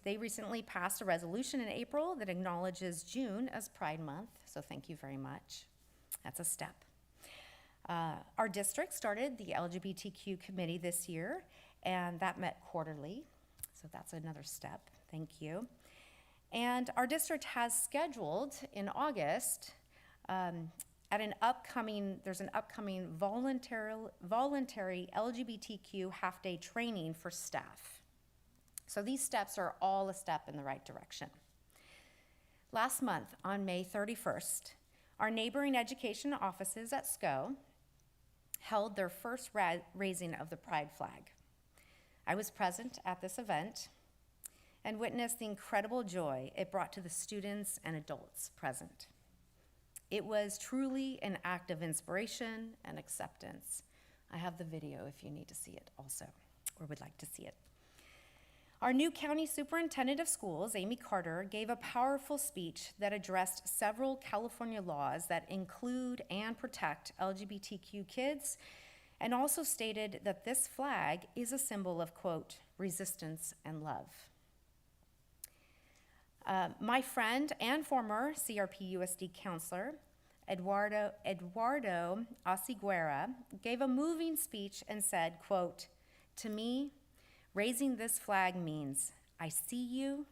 they recently passed a resolution in April that acknowledges June as Pride Month, so thank you very much. That's a step. Our district started the LGBTQ committee this year, and that met quarterly, so that's another step. Thank you. And our district has scheduled in August there's an upcoming voluntary LGBTQ half-day training for staff. So these steps are all a step in the right direction. Last month, on May 31st, our neighboring education offices at SCO held their first raising of the pride flag. I was present at this event and witnessed the incredible joy it brought to the students and adults present. It was truly an act of inspiration and acceptance. I have the video if you need to see it also, or would like to see it. Our new county superintendent of schools, Amy Carter, gave a powerful speech that addressed several California laws that include and protect LGBTQ kids, and also stated that this flag is a symbol of, quote, resistance and love. My friend and former CRP-USD counselor, Eduardo Osiguera, gave a moving speech and said, quote, to me, raising this flag means I see you,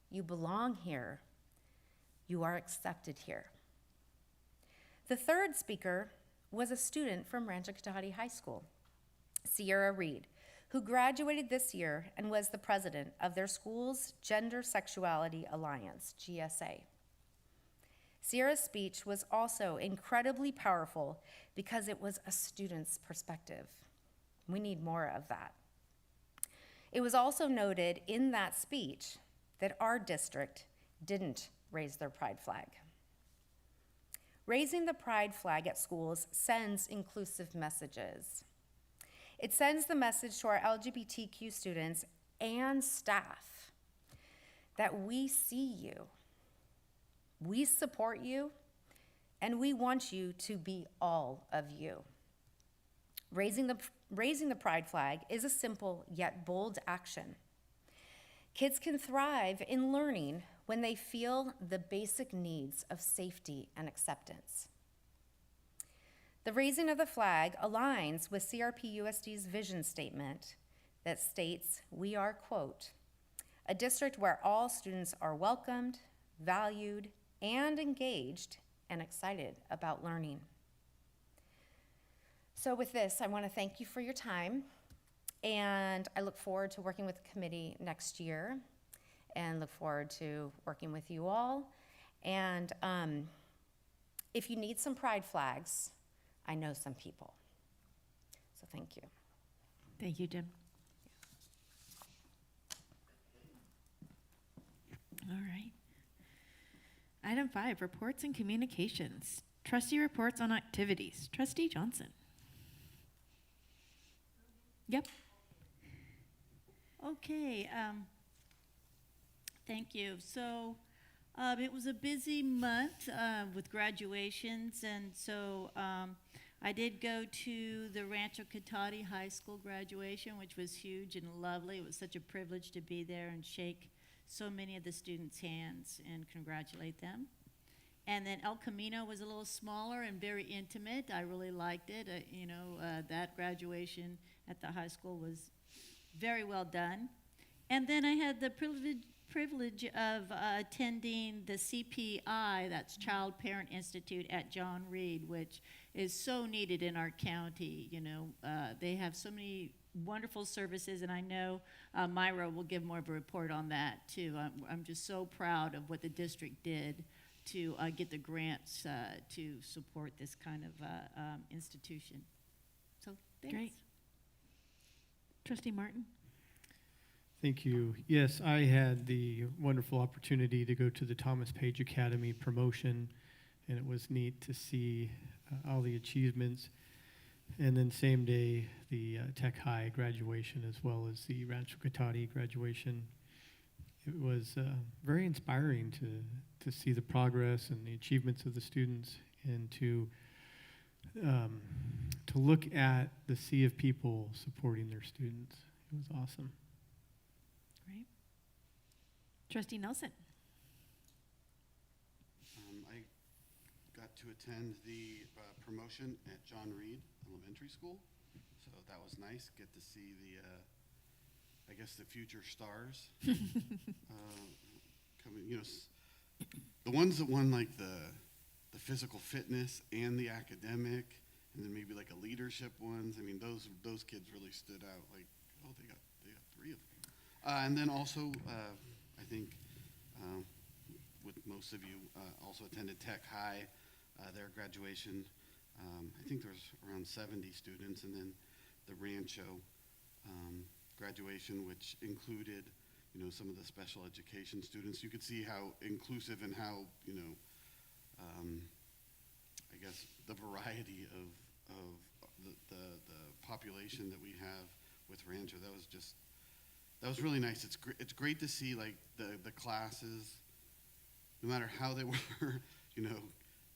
you belong here, you are accepted here. The third speaker was a student from Rancho Cotati High School, Sierra Reed, who graduated this year and was the president of their school's Gender Sexuality Alliance, GSA. Sierra's speech was also incredibly powerful because it was a student's perspective. We need more of that. It was also noted in that speech that our district didn't raise their pride flag. Raising the pride flag at schools sends inclusive messages. It sends the message to our LGBTQ students and staff that we see you, we support you, and we want you to be all of you. Raising the pride flag is a simple yet bold action. Kids can thrive in learning when they feel the basic needs of safety and acceptance. The raising of the flag aligns with CRP-USD's vision statement that states we are, quote, a district where all students are welcomed, valued, and engaged and excited about learning. So with this, I want to thank you for your time, and I look forward to working with the committee next year and look forward to working with you all. And if you need some pride flags, I know some people. So thank you. Thank you, Jim. All right. Item 5, reports and communications. Trustee reports on activities. Trustee Johnson. Yep. Okay, thank you. So it was a busy month with graduations, and so I did go to the Rancho Cotati High School graduation, which was huge and lovely. It was such a privilege to be there and shake so many of the students' hands and congratulate them. And then El Camino was a little smaller and very intimate. I really liked it. That graduation at the high school was very well done. And then I had the privilege of attending the CPI, that's Child Parent Institute at John Reed, which is so needed in our county. They have so many wonderful services, and I know Myra will give more of a report on that too. I'm just so proud of what the district did to get the grants to support this kind of institution. So, thanks. Great. Trustee Martin? Thank you. Yes, I had the wonderful opportunity to go to the Thomas Page Academy promotion, and it was neat to see all the achievements. And then same day, the Tech High graduation, as well as the Rancho Cotati graduation. It was very inspiring to see the progress and the achievements of the students, and to look at the sea of people supporting their students. It was awesome. Great. Trustee Nelson? I got to attend the promotion at John Reed Elementary School, so that was nice. Get to see the future stars coming. The ones that won like the physical fitness and the academic, and then maybe like a leadership ones. I mean, those kids really stood out. Like, oh, they got 3 of them. And then also, I think, with most of you, also attended Tech High, their graduation. I think there was around 70 students, and then the Rancho graduation, which included, some of the special education students. You could see how inclusive and how, I guess the variety of the population that we have with Rancho. That was really nice. It's great to see like the classes, no matter how they were,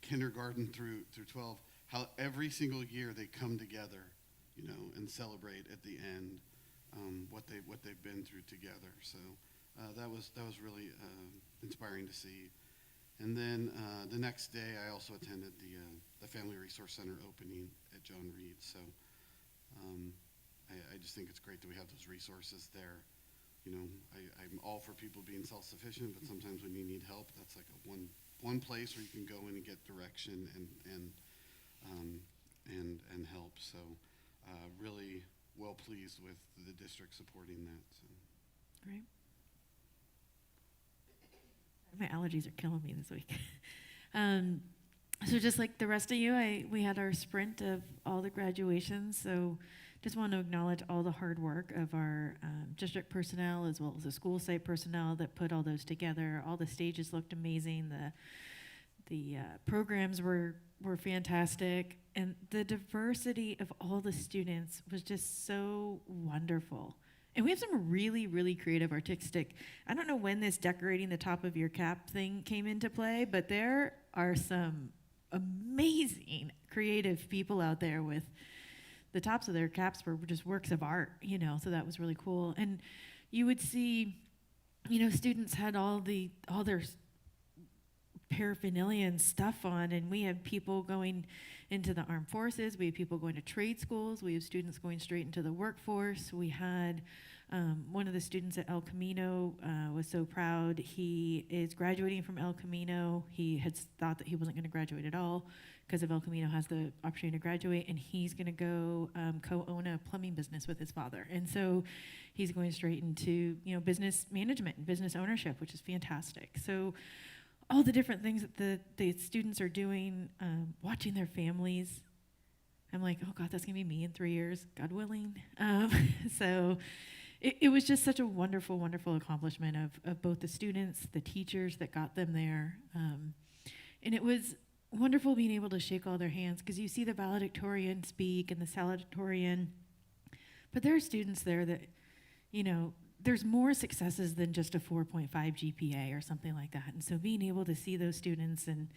kindergarten through 12, how every single year they come together, and celebrate at the end what they've been through together. So that was really inspiring to see. And then the next day, I also attended the Family Resource Center opening at John Reed. So I just think it's great that we have those resources there. I'm all for people being self-sufficient, but sometimes when you need help, that's like one place where you can go in and get direction and help. So really well pleased with the district supporting that. So. Great. My allergies are killing me this week. So just like the rest of you, we had our sprint of all the graduations. So just want to acknowledge all the hard work of our district personnel, as well as the school site personnel that put all those together. All the stages looked amazing. The programs were fantastic, and the diversity of all the students was just so wonderful. And we have some really, really creative artistic. I don't know when this decorating the top of your cap thing came into play, but there are some amazing creative people out there with the tops of their caps were just works of art, so that was really cool. And you would see, students had all their paraphernalia and stuff on, and we have people going into the armed forces, we have people going to trade schools, we have students going straight into the workforce. We had one of the students at El Camino was so proud. He is graduating from El Camino. He had thought that he wasn't going to graduate at all because of El Camino has the opportunity to graduate, and he's going to go co-own a plumbing business with his father. And so he's going straight into business management and business ownership, which is fantastic. So all the different things that the students are doing, watching their families. I'm like, oh God, that's gonna be me in 3 years, God willing. So it was just such a wonderful, wonderful accomplishment of both the students, the teachers that got them there. And it was wonderful being able to shake all their hands, because you see the valedictorian speak and the salutatorian, but there are students there that, there's more successes than just a 4.5 GPA or something like that. And so being able to see those students and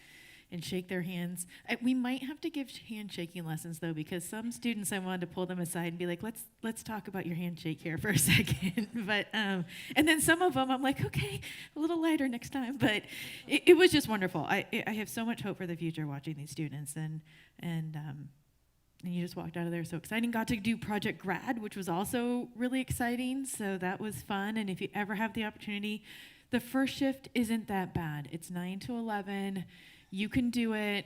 and shake their hands. We might have to give handshaking lessons though, because some students I wanted to pull them aside and be like, let's talk about your handshake here for a second. But and then some of them I'm like, okay, a little lighter next time. But it was just wonderful. I have so much hope for the future watching these students, and you just walked out of there so exciting. Got to do Project Grad, which was also really exciting. So that was fun. And if you ever have the opportunity, the first shift isn't that bad. It's 9 to 11. You can do it.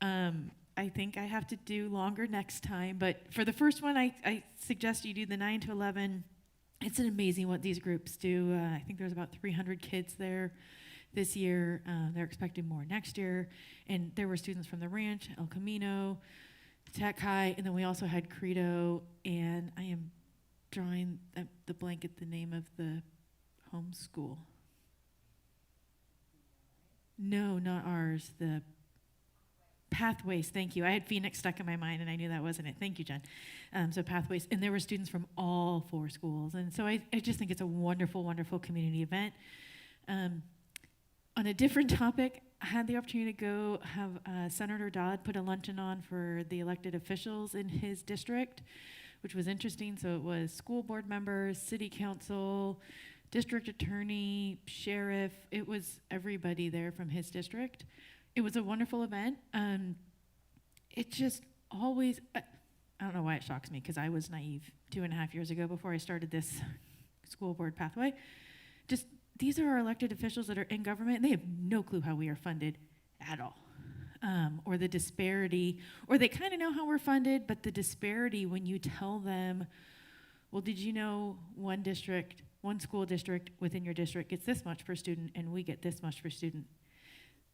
I think I have to do longer next time. But for the first one, I suggest you do the 9 to 11. It's amazing what these groups do. I think there's about 300 kids there this year. They're expecting more next year. And there were students from the ranch, El Camino, Tech High, and then we also had Credo. And I am drawing the blank at the name of the homeschool. No, not ours. The Pathways, thank you. I had Phoenix stuck in my mind, and I knew that wasn't it. Thank you, Jen. So Pathways, and there were students from all 4 schools. And so I just think it's a wonderful, wonderful community event. On a different topic, I had the opportunity to go have Senator Dodd put a luncheon on for the elected officials in his district, which was interesting. So it was school board members, city council, district attorney, sheriff. It was everybody there from his district. It was a wonderful event. It just always, I don't know why it shocks me, because I was naive 2.5 years ago before I started this school board pathway. Just, these are our elected officials that are in government, and they have no clue how we are funded at all. Or the disparity, or they kind of know how we're funded, but the disparity when you tell them, well, did you know one school district within your district gets this much per student, and we get this much per student.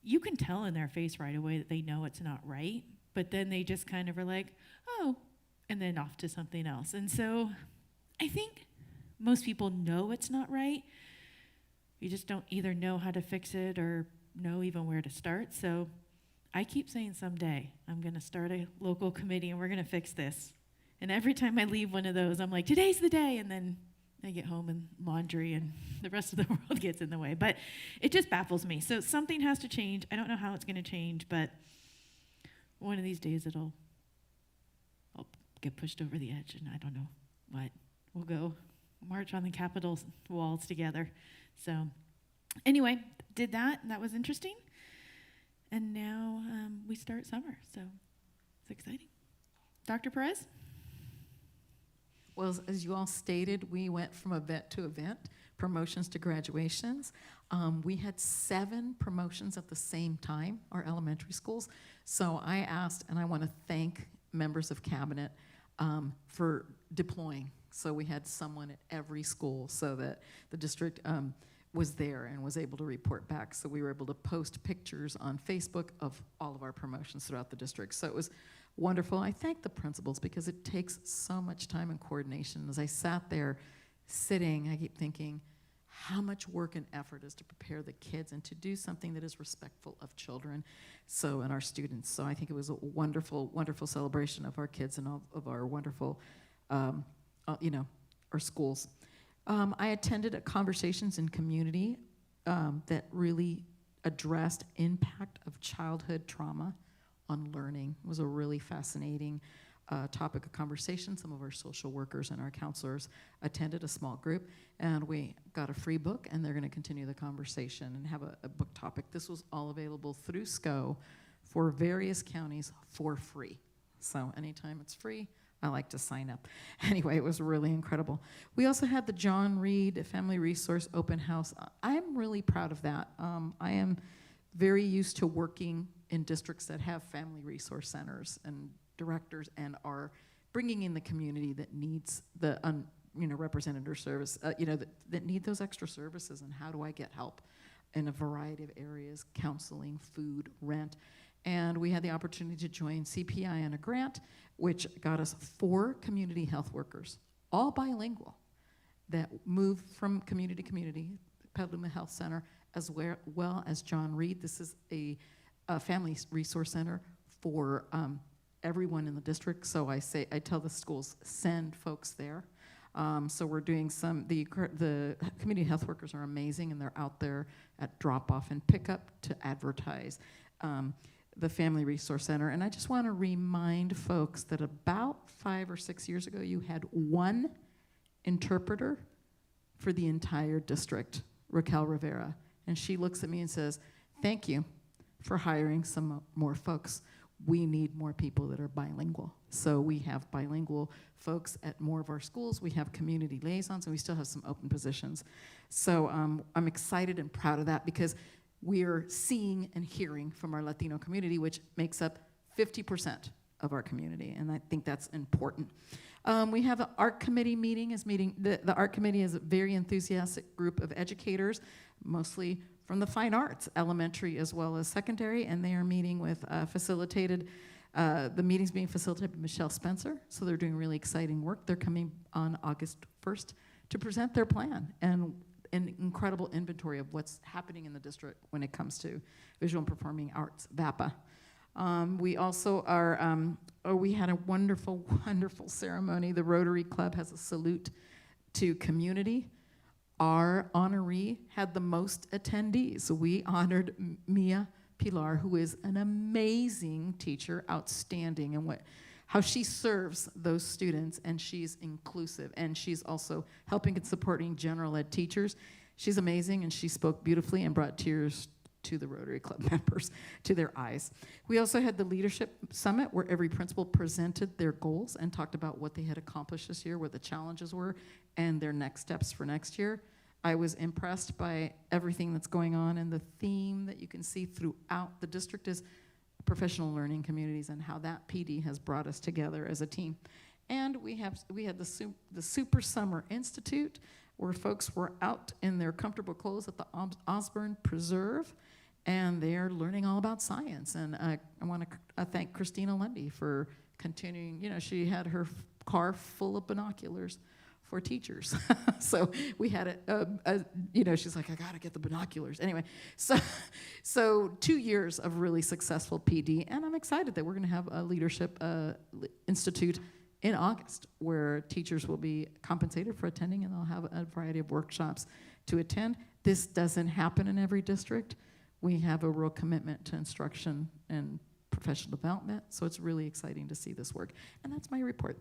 You can tell in their face right away that they know it's not right, but then they just kind of are like, oh, and then off to something else. And so I think most people know it's not right. You just don't either know how to fix it or know even where to start. So I keep saying someday I'm going to start a local committee and we're going to fix this. And every time I leave one of those, I'm like, today's the day, and then I get home and laundry and the rest of the world gets in the way. But it just baffles me. So something has to change. I don't know how it's going to change, but one of these days I'll get pushed over the edge, and I don't know what. We'll go march on the Capitol walls together. So anyway, did that. That was interesting. And now we start summer, so it's exciting. Dr. Perez? Well, as you all stated, we went from event to event, promotions to graduations. We had 7 promotions at the same time, our elementary schools. So I asked, and I want to thank members of cabinet for deploying. So we had someone at every school so that the district was there and was able to report back. So we were able to post pictures on Facebook of all of our promotions throughout the district. So it was wonderful. I thank the principals because it takes so much time and coordination. As I sat there sitting, I keep thinking how much work and effort is to prepare the kids and to do something that is respectful of children and our students. So I think it was a wonderful, wonderful celebration of our kids and all of our wonderful, our schools. I attended a Conversations in Community that really addressed impact of childhood trauma on learning. It was a really fascinating topic of conversation. Some of our social workers and our counselors attended a small group, and we got a free book, and they're going to continue the conversation and have a book topic. This was all available through SCO for various counties for free. So anytime it's free, I like to sign up. Anyway, it was really incredible. We also had the John Reed Family Resource Open House. I'm really proud of that. I am very used to working in districts that have family resource centers and directors and are bringing in the community that needs the represented or service, that need those extra services, and how do I get help in a variety of areas, counseling, food, rent. And we had the opportunity to join CPI on a grant, which got us 4 community health workers, all bilingual, that moved from community to community, Petaluma Health Center, as well as John Reed. This is a family resource center for everyone in the district. So I tell the schools, send folks there. So we're doing the community health workers are amazing, and they're out there at drop-off and pickup to advertise. the Family Resource Center. And I just want to remind folks that about 5 or 6 years ago, you had one interpreter for the entire district, Raquel Rivera. And she looks at me and says, thank you for hiring some more folks. We need more people that are bilingual. So we have bilingual folks at more of our schools. We have community liaisons, and we still have some open positions. So I'm excited and proud of that because we are seeing and hearing from our Latino community, which makes up 50% of our community, and I think that's important. We have an art committee meeting. The art committee is a very enthusiastic group of educators, mostly from the fine arts, elementary as well as secondary, and they are meeting with the meeting's being facilitated by Michelle Spencer, so they're doing really exciting work. They're coming on August 1st to present their plan and an incredible inventory of what's happening in the district when it comes to visual and performing arts, VAPA. We also we had a wonderful, wonderful ceremony. The Rotary Club has a salute to community. Our honoree had the most attendees. So we honored Mia Pilar, who is an amazing teacher, outstanding, and how she serves those students, and she's inclusive, and she's also helping and supporting general ed teachers. She's amazing, and she spoke beautifully and brought tears to the Rotary Club members, to their eyes. We also had the Leadership Summit, where every principal presented their goals and talked about what they had accomplished this year, what the challenges were, and their next steps for next year. I was impressed by everything that's going on, and the theme that you can see throughout the district is professional learning communities and how that PD has brought us together as a team. And we had the Super Summer Institute, where folks were out in their comfortable clothes at the Osborne Preserve, and they're learning all about science. And I want to thank Christina Lundy for continuing. She had her car full of binoculars for teachers. So we had she's like, I gotta get the binoculars. Anyway, so 2 years of really successful PD, and I'm excited that we're gonna have a leadership institute in August where teachers will be compensated for attending, and they'll have a variety of workshops to attend. This doesn't happen in every district. We have a real commitment to instruction and professional development, so it's really exciting to see this work. And that's my report.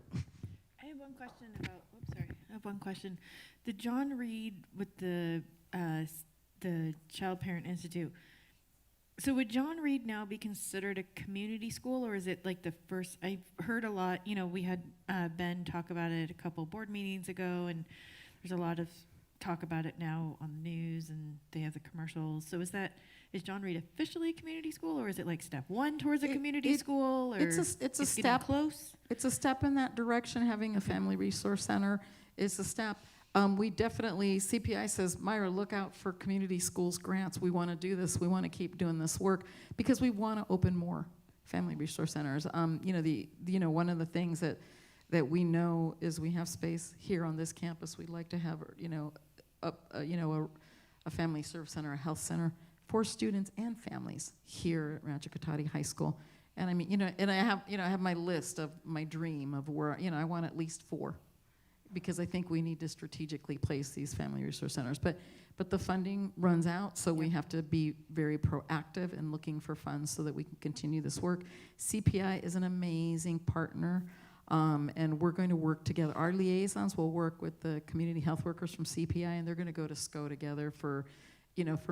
I have one question about, I have one question. The John Reed with the Child Parent Institute. So would John Reed now be considered a community school, or is it like the first? I've heard a lot, we had Ben talk about it a couple board meetings ago, and there's a lot of talk about it now on the news, and they have the commercials. So is John Reed officially a community school, or is it like step one towards a community school, or it's a step close? It's a step in that direction. Having a family resource center is a step. We definitely, CPI says, Myra, look out for community schools grants. We want to do this. We want to keep doing this work because we want to open more family resource centers. One of the things that we know is we have space here on this campus. We'd like to have, a family service center, a health center for students and families here at Rancho Cotati High School. And I mean, and I have my list of my dream of where, I want at least 4, because I think we need to strategically place these family resource centers. But the funding runs out, so we have to be very proactive in looking for funds so that we can continue this work. CPI is an amazing partner, and we're going to work together. Our liaisons will work with the community health workers from CPI, and they're going to go to SCO together for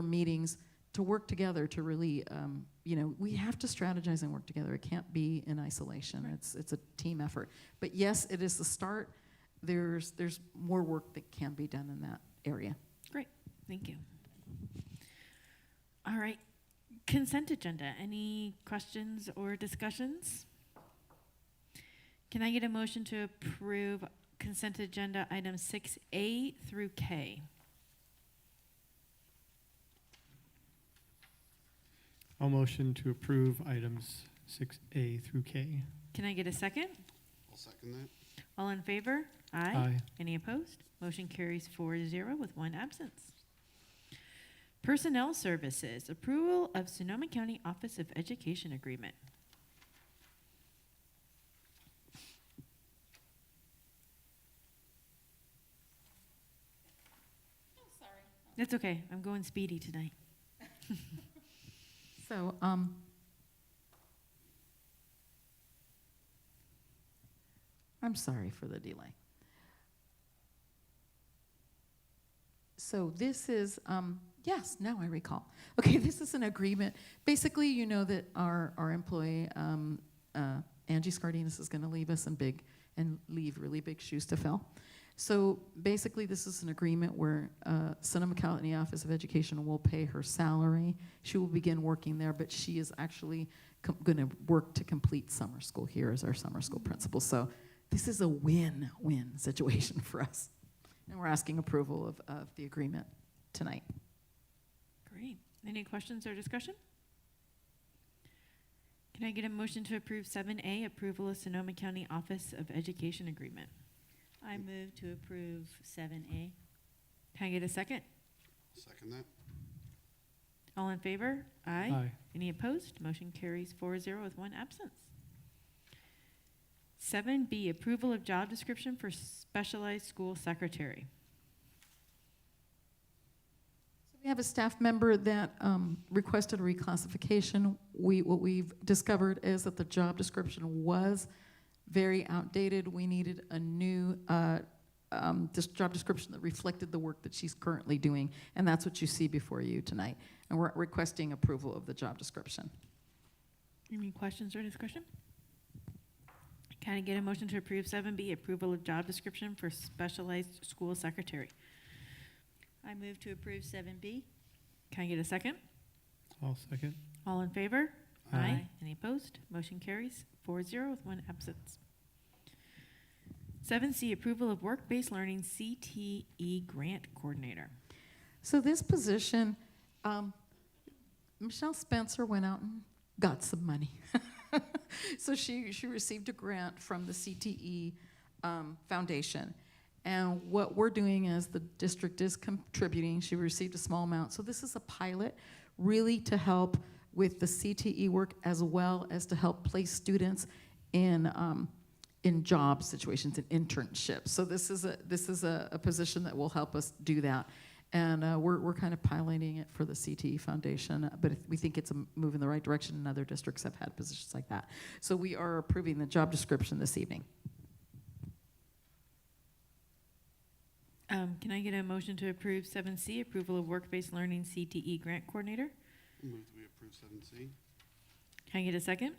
meetings to work together to really, we have to strategize and work together. It can't be in isolation. Right. It's a team effort. But yes, it is the start. There's more work that can be done in that area. Great, thank you. All right, consent agenda. Any questions or discussions? Can I get a motion to approve consent agenda items 6A through K? I'll motion to approve items 6A through K. Can I get a second? I'll second that. All in favor? Aye. Aye. Any opposed? Motion carries 4-0 with 1 absence. Personnel Services, approval of Sonoma County Office of Education Agreement. Oh, sorry. That's okay, I'm going speedy tonight. So I'm sorry for the delay. So this is, yes, now I recall. Okay, this is an agreement. Basically, you know that our employee, Angie Scardinas, is gonna leave us and leave really big shoes to fill. So basically, this is an agreement where Sonoma County Office of Education will pay her salary. She will begin working there, but she is actually gonna work to complete summer school here as our summer school principal. So this is a win-win situation for us. And we're asking approval of the agreement tonight. Great. Any questions or discussion? Can I get a motion to approve 7A, approval of Sonoma County Office of Education Agreement? I move to approve 7A. Can I get a second? Second that. All in favor? Aye. Aye. Any opposed? Motion carries 4-0 with one absence. 7B, approval of job description for specialized school secretary. We have a staff member that requested a reclassification. What we've discovered is that the job description was very outdated. We needed a new this job description that reflected the work that she's currently doing, and that's what you see before you tonight. And we're requesting approval of the job description. Any questions or discussion? Can I get a motion to approve 7B, approval of job description for specialized school secretary? I move to approve 7B. Can I get a second? I'll second. All in favor? Aye. Any opposed? Motion carries 4-0 with one absence. 7C, approval of work-based learning CTE grant coordinator. So this position, Michelle Spencer went out and got some money. So she received a grant from the CTE Foundation. And what we're doing is the district is contributing. She received a small amount. So this is a pilot really to help with the CTE work as well as to help place students in job situations and internships. So this is a position that will help us do that. And we're kind of piloting it for the CTE Foundation, but we think it's a move in the right direction, and other districts have had positions like that. So we are approving the job description this evening. Can I get a motion to approve 7C, approval of work-based learning CTE grant coordinator? Move that we approve 7C. Can I get a second?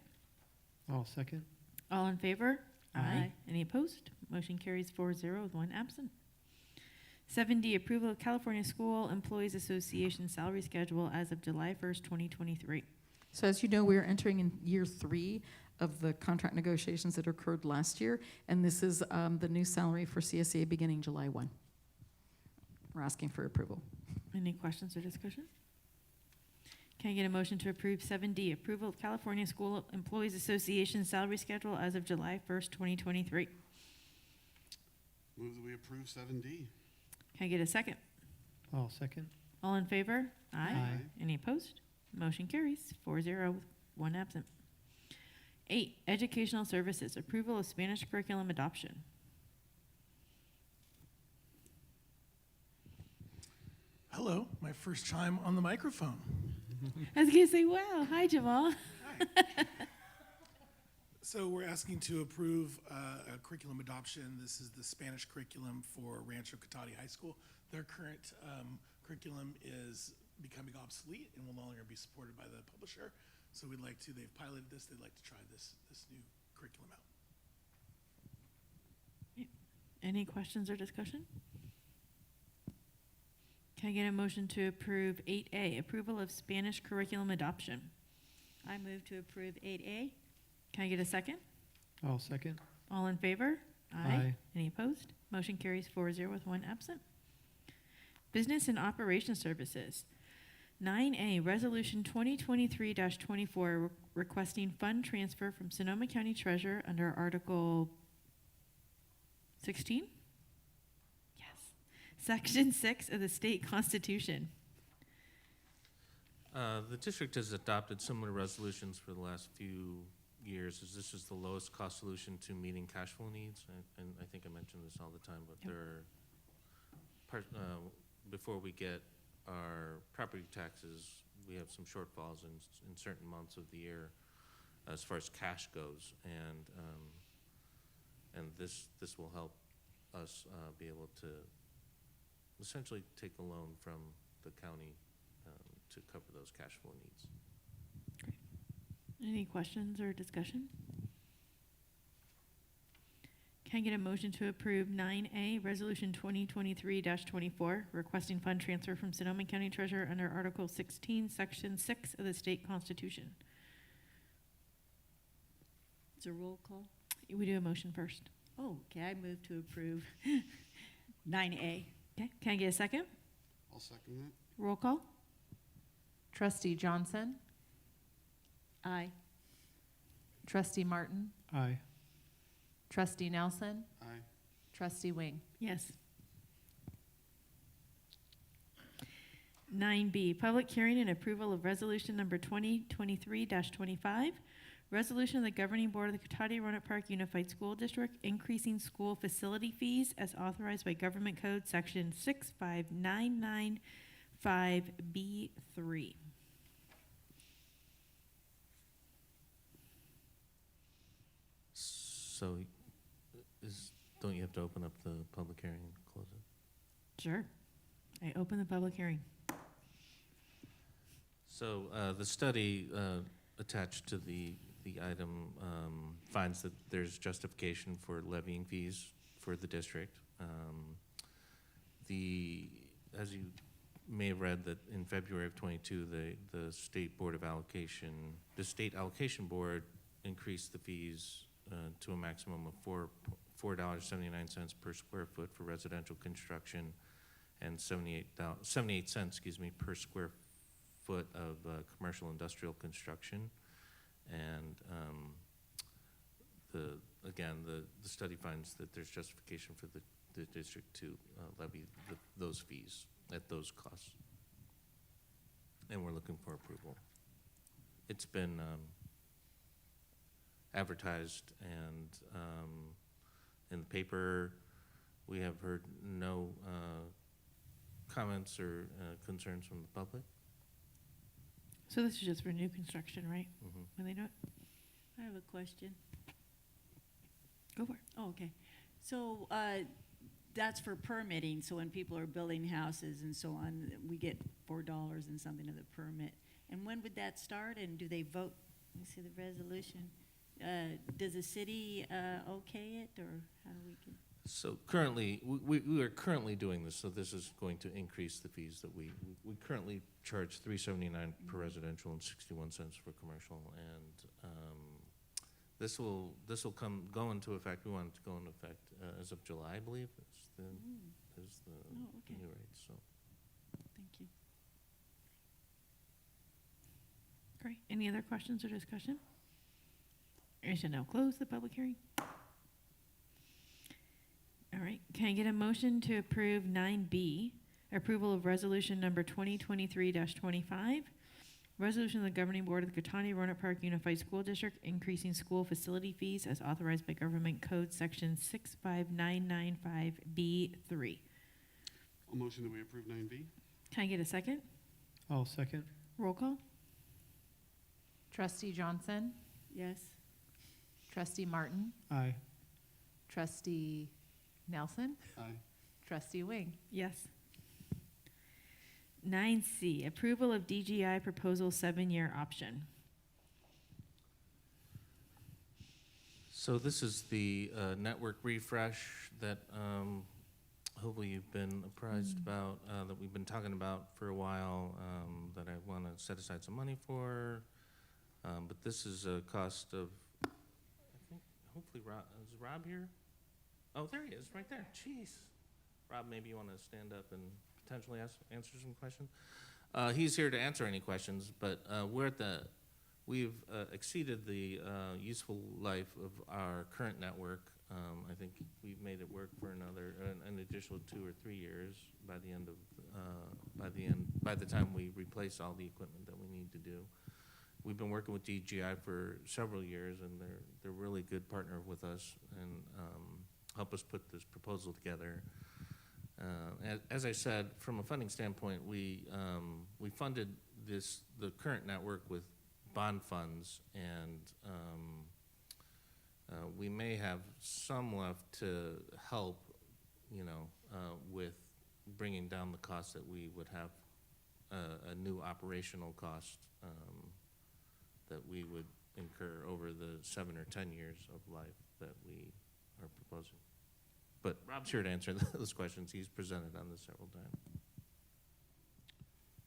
I'll second. All in favor? Aye. Any opposed? Motion carries 4-0 with one absent. 7D, approval of California School Employees Association salary schedule as of July 1st, 2023. So as you know, we are entering in year 3 of the contract negotiations that occurred last year, and this is the new salary for CSEA beginning July 1. We're asking for approval. Any questions or discussion? Can I get a motion to approve 7D, approval of California School Employees Association salary schedule as of July 1st, 2023? Move that we approve 7D. Can I get a second? I'll second. All in favor? Aye. Any opposed? Motion carries 4-0 with one absent. 8, educational services, approval of Spanish curriculum adoption. Hello, my first time on the microphone. I was going to say, wow. Hi, Jamal. So we're asking to approve a curriculum adoption. This is the Spanish curriculum for Rancho Cotati High School. Their current curriculum is becoming obsolete and will no longer be supported by the publisher. So they've piloted this, they'd like to try this new curriculum out. Any questions or discussion? Can I get a motion to approve 8A, approval of Spanish curriculum adoption? I move to approve 8A. Can I get a second? I'll second. All in favor? Aye. Any opposed? Motion carries 4-0 with one absent. Business and Operation Services. 9A, Resolution 2023-24, requesting fund transfer from Sonoma County Treasurer under Article 16? Yes. Section 6 of the state constitution. The district has adopted similar resolutions for the last few years, as this is the lowest cost solution to meeting cash flow needs. And I think I mention this all the time, but Yep. there are, before we get our property taxes, we have some shortfalls in certain months of the year as far as cash goes. And And this will help us be able to essentially take a loan from the county to cover those cash flow needs. Any questions or discussion? Can I get a motion to approve 9A, Resolution 2023-24, requesting fund transfer from Sonoma County Treasurer under Article 16, Section 6 of the state constitution? It's a roll call. We do a motion first. Oh, okay, I move to approve 9A. Okay, can I get a second? I'll second that. Roll call? Trustee Johnson, Aye. Trustee Martin, Aye. Trustee Nelson, Aye. Trustee Wing. Yes. 9B, public hearing and approval of resolution number 2023-25, resolution of the governing board of the Cotati Roanoke Park Unified School District increasing school facility fees as authorized by Government Code Section 65995B3. So don't you have to open up the public hearing and close it? Sure. I open the public hearing. So the study attached to the item finds that there's justification for levying fees for the district. As you may have read, that in February of '22, the state allocation board increased the fees to a maximum of $4.79 per square foot for residential construction and 78 cents, per square foot of commercial industrial construction. And the study finds that there's justification for the district to levy those fees at those costs. And we're looking for approval. It's been advertised and in the paper. We have heard no comments or concerns from the public. So this is just for new construction, right? Mhm. When they do it? I have a question. Go for it. Oh, okay. So that's for permitting, so when people are building houses and so on, we get $4 and something of the permit. And when would that start, and do they vote? Let me see the resolution. Does the city okay it, or how do we get? So currently, we are currently doing this, so this is going to increase the fees that we currently charge $3.79 per residential and 61 cents for commercial, and this will go into effect. We want it to go into effect as of July, I believe, is the okay. new rate. So Thank you. Great. Any other questions or discussion? I should now close the public hearing. All right. Can I get a motion to approve 9B, approval of resolution number 2023-25, resolution of the governing board of the Cotati Roanoke Park Unified School District increasing school facility fees as authorized by Government Code Section 65995B3. I'll motion that we approve 9B. Can I get a second? I'll second. Roll call? Trustee Johnson, Yes. Trustee Martin, Aye. Trustee Nelson, Aye. Trustee Wing. Yes. 9C, approval of DGI proposal 7-year option. So this is the network refresh that hopefully you've been apprised about, that we've been talking about for a while, that I want to set aside some money for. But this is a cost of, I think, hopefully, is Rob here? Oh, there he is, right there. Jeez. Rob, maybe you want to stand up and potentially answer some questions? He's here to answer any questions, but we've exceeded the useful life of our current network. I think we've made it work for an additional 2 or 3 years by the time we replace all the equipment that we need to do. We've been working with DGI for several years, and they're a really good partner with us and help us put this proposal together. As I said, from a funding standpoint, we funded the current network with bond funds, and We may have some left to help, with bringing down the cost that we would have, a new operational cost that we would incur over the 7 or 10 years of life that we are proposing. But Rob's here to answer those questions. He's presented on this several times.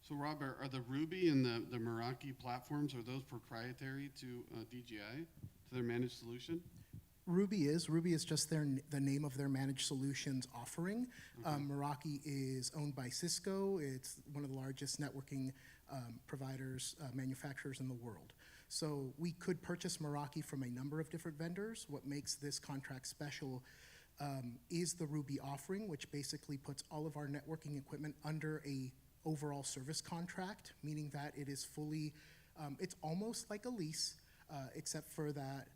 So Rob, are the Ruby and the Meraki platforms, are those proprietary to DGI, to their managed solution? Ruby is just the name of their managed solutions offering. Meraki is owned by Cisco. It's one of the largest networking providers, manufacturers in the world. So we could purchase Meraki from a number of different vendors. What makes this contract special is the Ruby offering, which basically puts all of our networking equipment under a overall service contract, meaning that it is fully, it's almost like a lease, except for that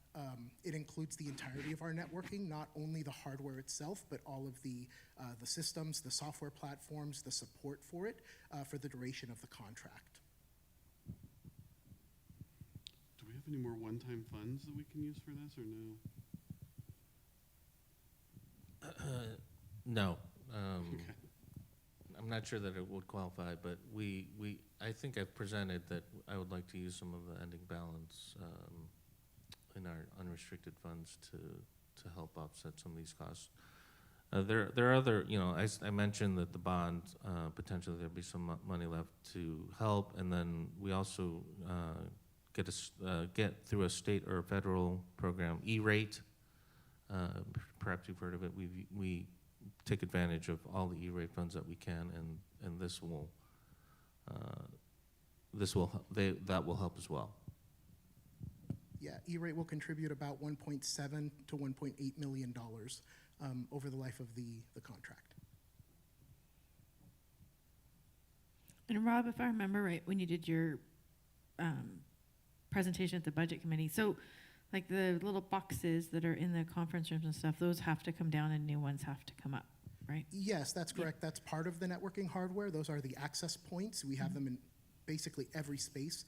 it includes the entirety of our networking, not only the hardware itself, but all of the systems, the software platforms, the support for it, for the duration of the contract. Do we have any more one-time funds that we can use for this, or no? No. Okay. I'm not sure that it would qualify, but I think I've presented that I would like to use some of the ending balance in our unrestricted funds to help offset some of these costs. There are other, I mentioned that the bond, potentially there'd be some money left to help, and then we also get through a state or federal program, E-rate. Perhaps you've heard of it. We take advantage of all the E-rate funds that we can, and that will help as well. Yeah, E-rate will contribute about $1.7 to $1.8 million over the life of the contract. And Rob, if I remember right, when you did your presentation at the budget committee, so like the little boxes that are in the conference rooms and stuff, those have to come down and new ones have to come up, right? Yes, that's correct. That's part of the networking hardware. Those are the access points. We have them in basically every space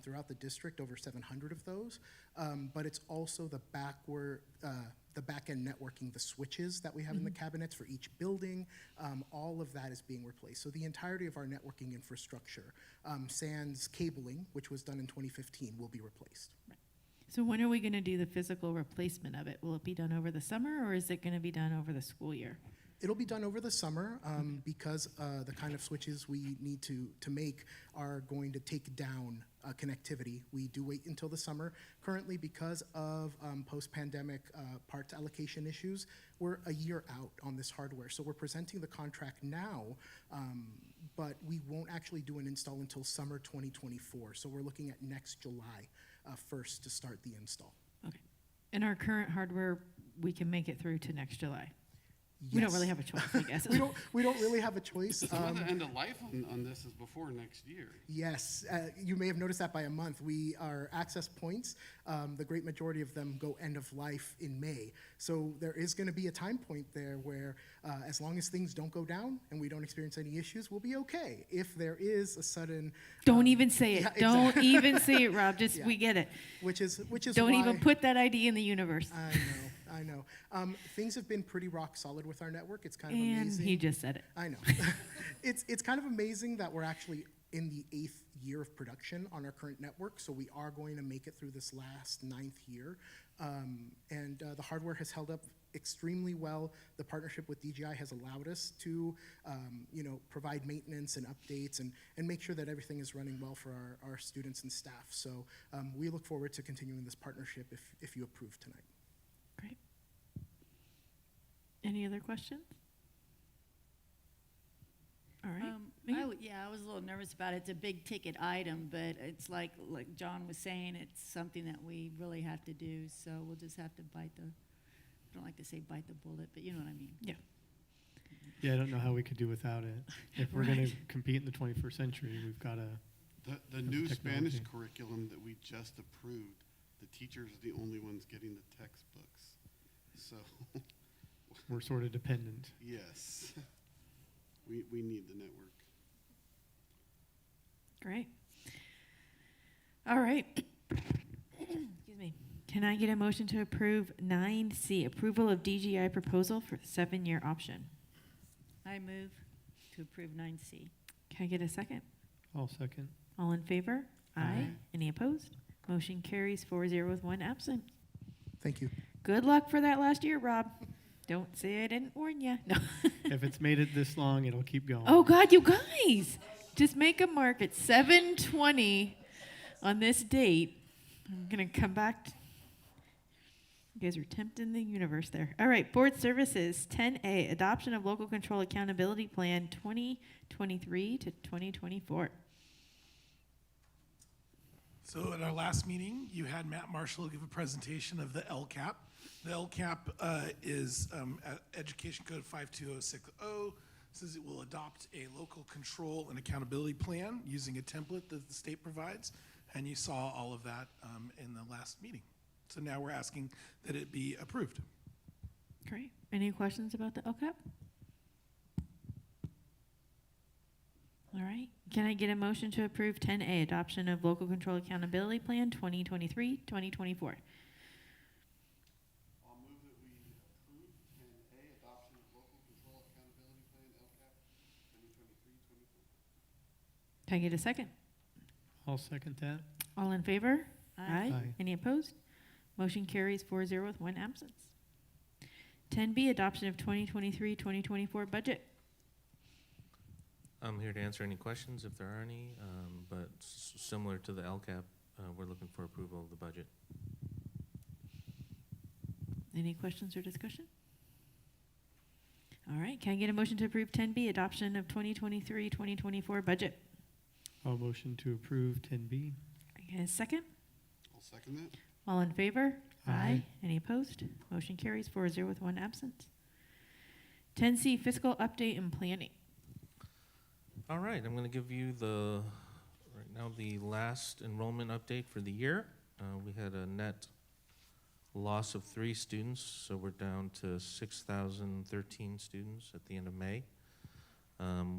throughout the district, over 700 of those. But it's also the back-end networking, the switches that we have in the cabinets for each building. All of that is being replaced. So the entirety of our networking infrastructure, sans cabling, which was done in 2015, will be replaced. Right. So when are we going to do the physical replacement of it? Will it be done over the summer, or is it going to be done over the school year? It'll be done over the summer because the kind of switches we need to make are going to take down connectivity. We do wait until the summer. Currently, because of post-pandemic parts allocation issues, we're a year out on this hardware. So we're presenting the contract now, but we won't actually do an install until summer 2024. So we're looking at next July 1st to start the install. Okay. And our current hardware, we can make it through to next July. Yes. We don't really have a choice, I guess. we don't really have a choice. So the end of life on this is before next year. Yes, you may have noticed that by a month. Our access points, the great majority of them go end of life in May. So there is going to be a time point there where as long as things don't go down and we don't experience any issues, we'll be okay. If there is a sudden... Don't even say it. Yeah, Don't exactly. even say it, Rob. Just, Yeah. we get it. Which is Don't why, even put that idea in the universe. I know. Things have been pretty rock solid with our network. It's kind of And amazing. he just said it. I know. It's kind of amazing that we're actually in the 8th year of production on our current network, so we are going to make it through this last 9th year. And the hardware has held up extremely well. The partnership with DGI has allowed us to, provide maintenance and updates and make sure that everything is running well for our students and staff. So we look forward to continuing this partnership if you approve tonight. Great. Any other questions? All right. Megan? I was a little nervous about it. It's a big ticket item, but it's like John was saying, it's something that we really have to do. So we'll just have to I don't like to say bite the bullet, but you know what I mean. Yeah. Yeah, I don't know how we could do without it. If we're going Right. to compete in the 21st century, we've got to. The new technology. Spanish curriculum that we just approved, the teachers are the only ones getting the textbooks. So, We're sort of dependent. yes, we need the network. Great. All right. Excuse me. Can I get a motion to approve 9C, approval of DGI proposal for 7-year option? I move to approve 9C. Can I get a second? I'll second. All in favor? Aye. Any opposed? Motion carries 4-0 with 1 absent. Thank you. Good luck for that last year, Rob. Don't say I didn't warn you. No. If it's made it this long, it'll keep going. Oh, God, you guys. Just make a mark at 7:20 on this date. I'm going to come back. You guys are tempting the universe there. All right, board services, 10A, adoption of local control accountability plan 2023 to 2024. So at our last meeting, you had Matt Marshall give a presentation of the LCAP. The LCAP is Education Code 52060. Says it will adopt a local control and accountability plan using a template that the state provides. And you saw all of that in the last meeting. So now we're asking that it be approved. Great. Any questions about the LCAP? All right. Can I get a motion to approve 10A, adoption of local control accountability plan 2023-2024? I'll move that we approve 10A, adoption of local control accountability plan, LCAP 2023-24. Can I get a second? I'll second that. All in favor? Aye. Any opposed? Motion carries 4-0 with 1 absence. 10B, adoption of 2023-2024 budget. I'm here to answer any questions if there are any, but similar to the LCAP, we're looking for approval of the budget. Any questions or discussion? All right. Can I get a motion to approve 10B, adoption of 2023-2024 budget? I'll motion to approve 10B. Can I get a second? I'll second that. All in favor? Aye. Any opposed? Motion carries 4-0 with 1 absence. 10C, fiscal update and planning. All right, I'm going to give you right now the last enrollment update for the year. We had a net loss of 3 students, so we're down to 6,013 students at the end of May.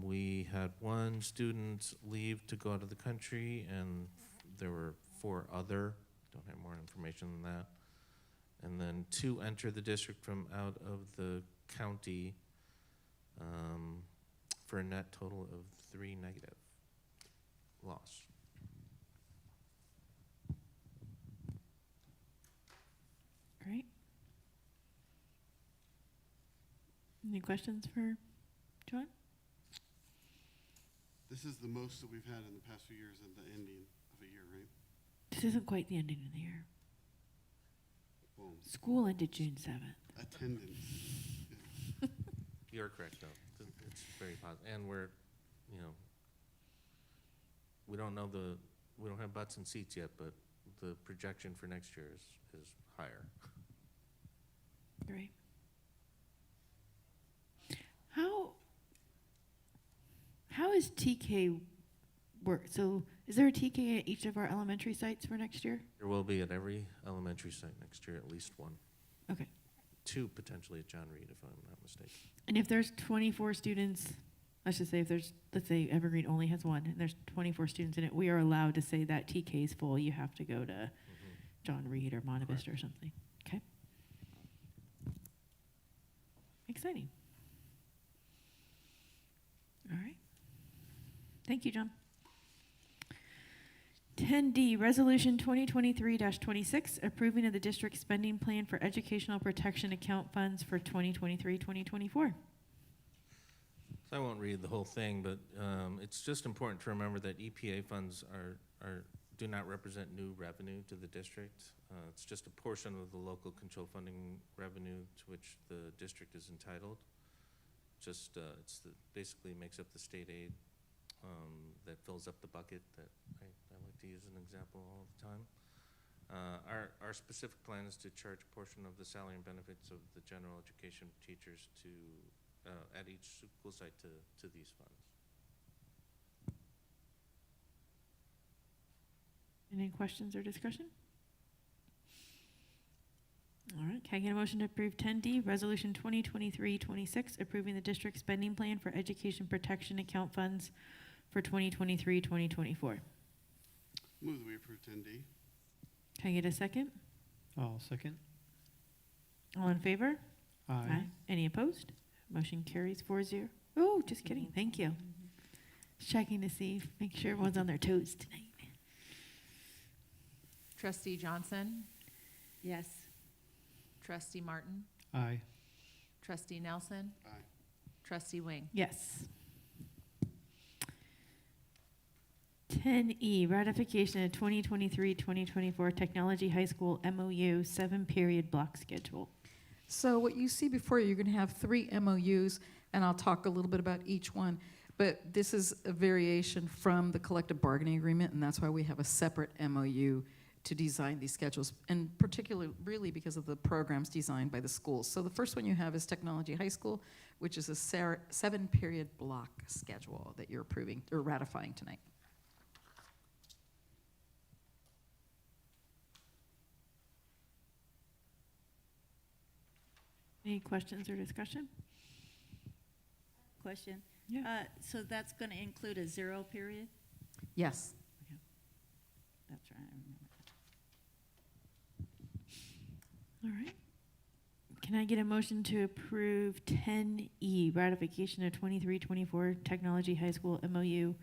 We had 1 student leave to go out of the country, and there were 4 other. Don't have more information than that. And then 2 enter the district from out of the county, for a net total of 3 negative loss. Great. Any questions for John? This is the most that we've had in the past few years at the ending of a year, right? This isn't quite the ending of the year. Well, School ended June 7th. attendance. You're correct, though. It's very positive, and we're, we don't have butts and seats yet, but the projection for next year is higher. Great. How is TK work? So is there a TK at each of our elementary sites for next year? There will be at every elementary site next year, at least 1. Okay. 2 potentially at John Reed, if I'm not mistaken. And if there's 24 students, let's just say let's say Evergreen only has 1, and there's 24 students in it, we are allowed to say that TK is full, you have to go to John Reed or Monte Vista or something. Okay. Exciting. All right. Thank you, John. 10D, Resolution 2023-26, approving of the district spending plan for educational protection account funds for 2023-2024. So I won't read the whole thing, but it's just important to remember that EPA funds do not represent new revenue to the district. It's just a portion of the local control funding revenue to which the district is entitled. Basically makes up the state aid that fills up the bucket that I like to use as an example all the time. Our specific plan is to charge a portion of the salary and benefits of the general education teachers at each school site to these funds. Any questions or discussion? All right, can I get a motion to approve 10D, Resolution 2023-26, approving the district spending plan for education protection account funds for 2023-2024? Move that we approve 10D. Can I get a second? I'll second. All in favor? Aye. Any opposed? Motion carries 4-0. Oh, just kidding. Thank you. Just checking to see, make sure everyone's on their toes tonight. Trustee Johnson, Yes. Trustee Martin, Aye. Trustee Nelson, Aye. Trustee Wing. Yes. 10E, ratification of 2023-2024 Technology High School MOU 7-period block schedule. So what you see before you, you're going to have 3 MOUs, and I'll talk a little bit about each one. But this is a variation from the collective bargaining agreement, and that's why we have a separate MOU to design these schedules, and particularly really because of the programs designed by the schools. So the first one you have is Technology High School, which is a 7-period block schedule that you're approving or ratifying tonight. Any questions or discussion? Question. Yeah. So that's going to include a 0 period? Yes. That's right, I remember that. All right. Can I get a motion to approve 10E, ratification of 23-24 Technology High School MOU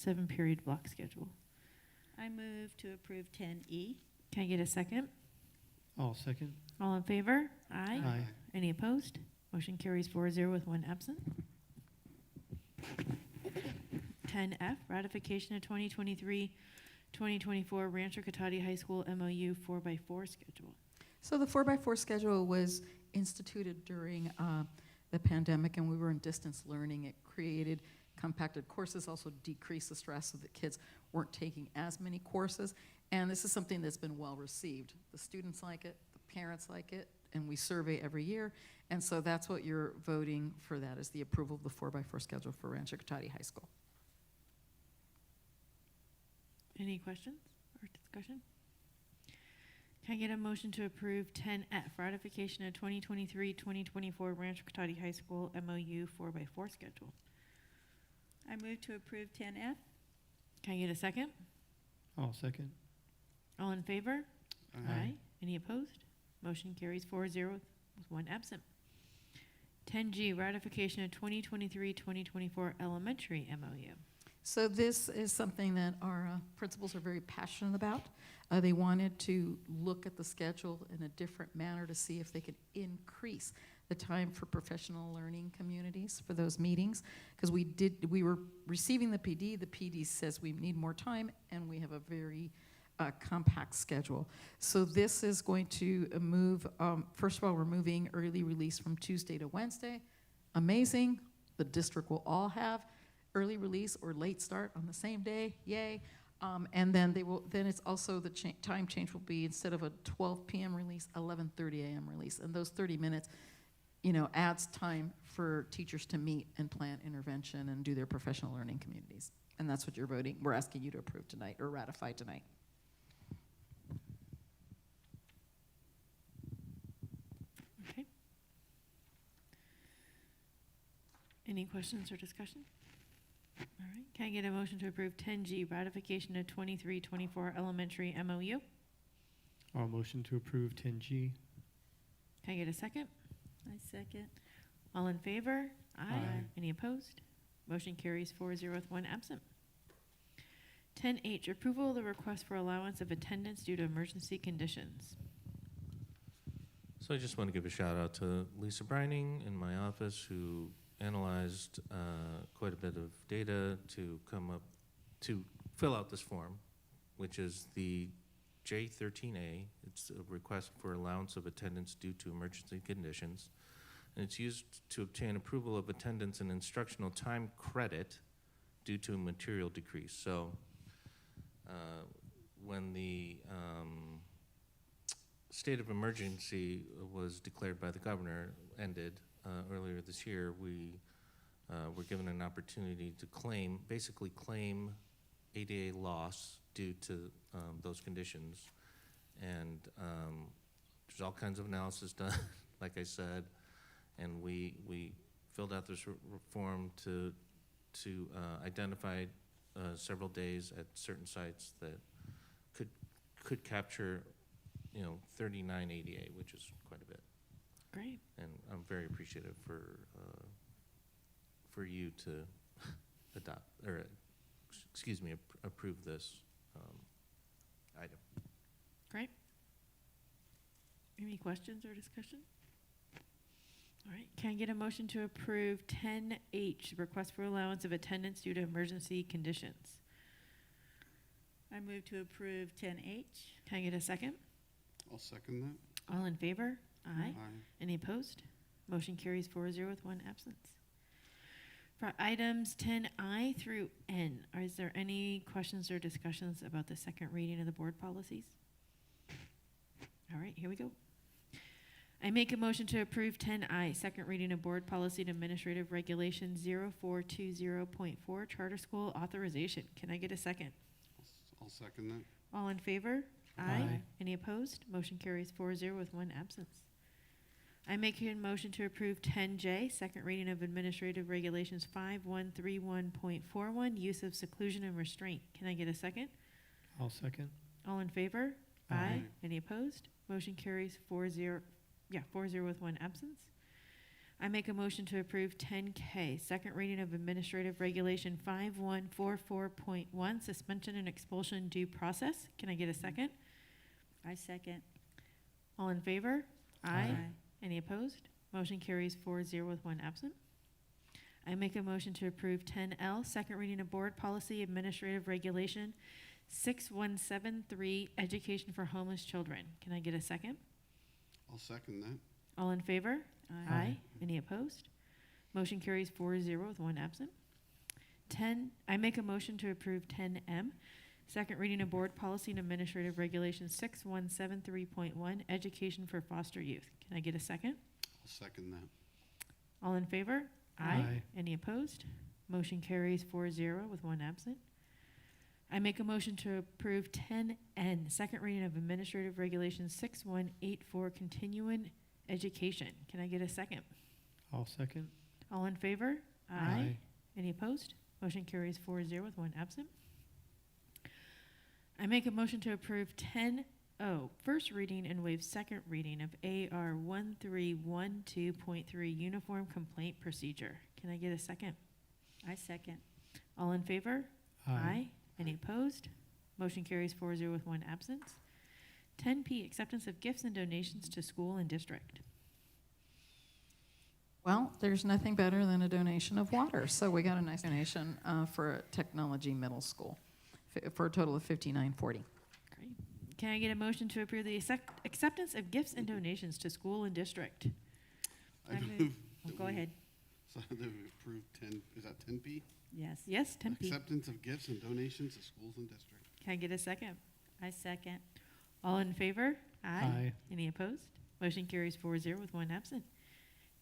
7-period block schedule? I move to approve 10E. Can I get a second? I'll second. All in favor? Aye. Aye. Any opposed? Motion carries 4-0 with 1 absent. 10F, ratification of 2023-2024 Rancho Cotati High School MOU 4x4 schedule. So the 4x4 schedule was instituted during the pandemic, and we were in distance learning. It created compacted courses, also decreased the stress so that kids weren't taking as many courses. And this is something that's been well received. The students like it, the parents like it, and we survey every year. And so that's what you're voting for, that is the approval of the 4x4 schedule for Rancho Cotati High School. Any questions or discussion? Can I get a motion to approve 10F, ratification of 2023-2024 Rancho Cotati High School MOU 4x4 schedule? I move to approve 10F. Can I get a second? I'll second. All in favor? Aye. Any opposed? Motion carries 4-0 with 1 absent. 10G, ratification of 2023-2024 elementary MOU. So this is something that our principals are very passionate about. They wanted to look at the schedule in a different manner to see if they could increase the time for professional learning communities for those meetings. Because we were receiving the PD says we need more time, and we have a very compact schedule. So this is going to move, first of all, we're moving early release from Tuesday to Wednesday. Amazing. The district will all have early release or late start on the same day, yay. And then it's also the time change will be, instead of a 12 p.m. release, 11:30 a.m. release. And those 30 minutes, adds time for teachers to meet and plan intervention and do their professional learning communities. And that's what we're asking you to approve tonight or ratify tonight. Okay. Any questions or discussion? All right. Can I get a motion to approve 10G, ratification of 23-24 elementary MOU? I'll motion to approve 10G. Can I get a second? I second. All in favor? Aye. Any opposed? Motion carries 4-0 with 1 absent. 10H, approval of the request for allowance of attendance due to emergency conditions. So I just want to give a shout out to Lisa Brining in my office, who analyzed quite a bit of data to fill out this form, which is the J13A. It's a request for allowance of attendance due to emergency conditions. And it's used to obtain approval of attendance and instructional time credit due to a material decrease. So when the state of emergency was declared by the governor, ended earlier this year, we were given an opportunity to basically claim ADA loss due to those conditions. And there's all kinds of analysis done, like I said, and we filled out this form to identify several days at certain sites that could capture $39.88, which is quite a bit. Great. And I'm very appreciative for you to adopt, or, excuse me, approve this item. Great. Any questions or discussion? All right, can I get a motion to approve 10H, request for allowance of attendance due to emergency conditions? I move to approve 10H. Can I get a second? I'll second that. All in favor? Aye. Aye. Any opposed? Motion carries 4-0 with one absence. For items 10I through N, is there any questions or discussions about the second reading of the board policies? All right, here we go. I make a motion to approve 10I, second reading of Board Policy and Administrative Regulation 0420.4, Charter School Authorization. Can I get a second? I'll second that. All in favor? Aye. Any opposed? Motion carries 4-0 with one absence. I make a motion to approve 10J, second reading of Administrative Regulations 5131.41, use of seclusion and restraint. Can I get a second? I'll second. All in favor? Aye. Any opposed? Motion carries 4-0 with one absence. I make a motion to approve 10K, second reading of Administrative Regulation 5144.1, suspension and expulsion due process. Can I get a second? I second. All in favor? Aye. Any opposed? Motion carries 4-0 with one absent. I make a motion to approve 10L, second reading of Board Policy Administrative Regulation 6173, Education for Homeless Children. Can I get a second? I'll second that. All in favor? Aye. Any opposed? Motion carries 4-0 with one absent. I make a motion to approve 10M, second reading of Board Policy and Administrative Regulation 6173.1, Education for Foster Youth. Can I get a second? I'll second that. All in favor? Aye. Any opposed? Motion carries 4-0 with one absent. I make a motion to approve 10N, second reading of Administrative Regulation 6184, Continuing Education. Can I get a second? I'll second. All in favor? Aye. Any opposed? Motion carries 4-0 with one absent. I make a motion to approve 10O, first reading and waive second reading of AR 1312.3, Uniform Complaint Procedure. Can I get a second? I second. All in favor? Aye. Any opposed? Motion carries 4-0 with one absence. 10P, acceptance of gifts and donations to school and district. Well, there's nothing better than a donation of water. So we got a nice donation for Technology Middle School for a total of $59.40. Great. Can I get a motion to approve the acceptance of gifts and donations to school and district? I I move. move. that Go we- ahead. So that we approve 10, is that 10P? Yes. Yes, 10P. Acceptance of gifts and donations to schools and districts. Can I get a second? I second. All in favor? Aye. Any opposed? Motion carries 4-0 with one absent.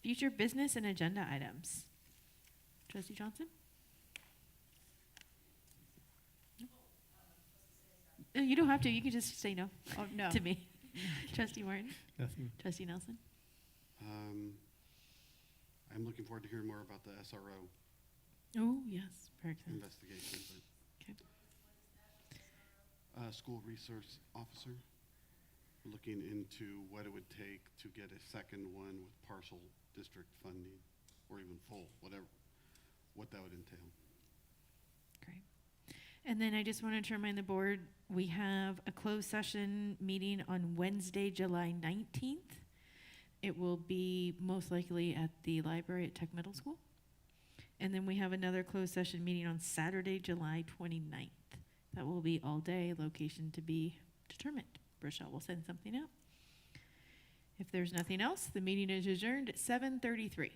Future business and agenda items. Trustee Johnson? No, you don't have to. You can just say no Oh, no. to me. Trustee Martin? Nothing. Trustee Nelson? I'm looking forward to hearing more about the SRO Oh, yes. Very excited. investigation. Okay. School resource officer, looking into what it would take to get a second one with partial district funding, or even full, whatever, what that would entail. Great. And then I just wanted to remind the board, we have a closed session meeting on Wednesday, July 19th. It will be most likely at the library at Tech Middle School. And then we have another closed session meeting on Saturday, July 29th. That will be all day, location to be determined. Rochelle will send something out. If there's nothing else, the meeting is adjourned at 7:33.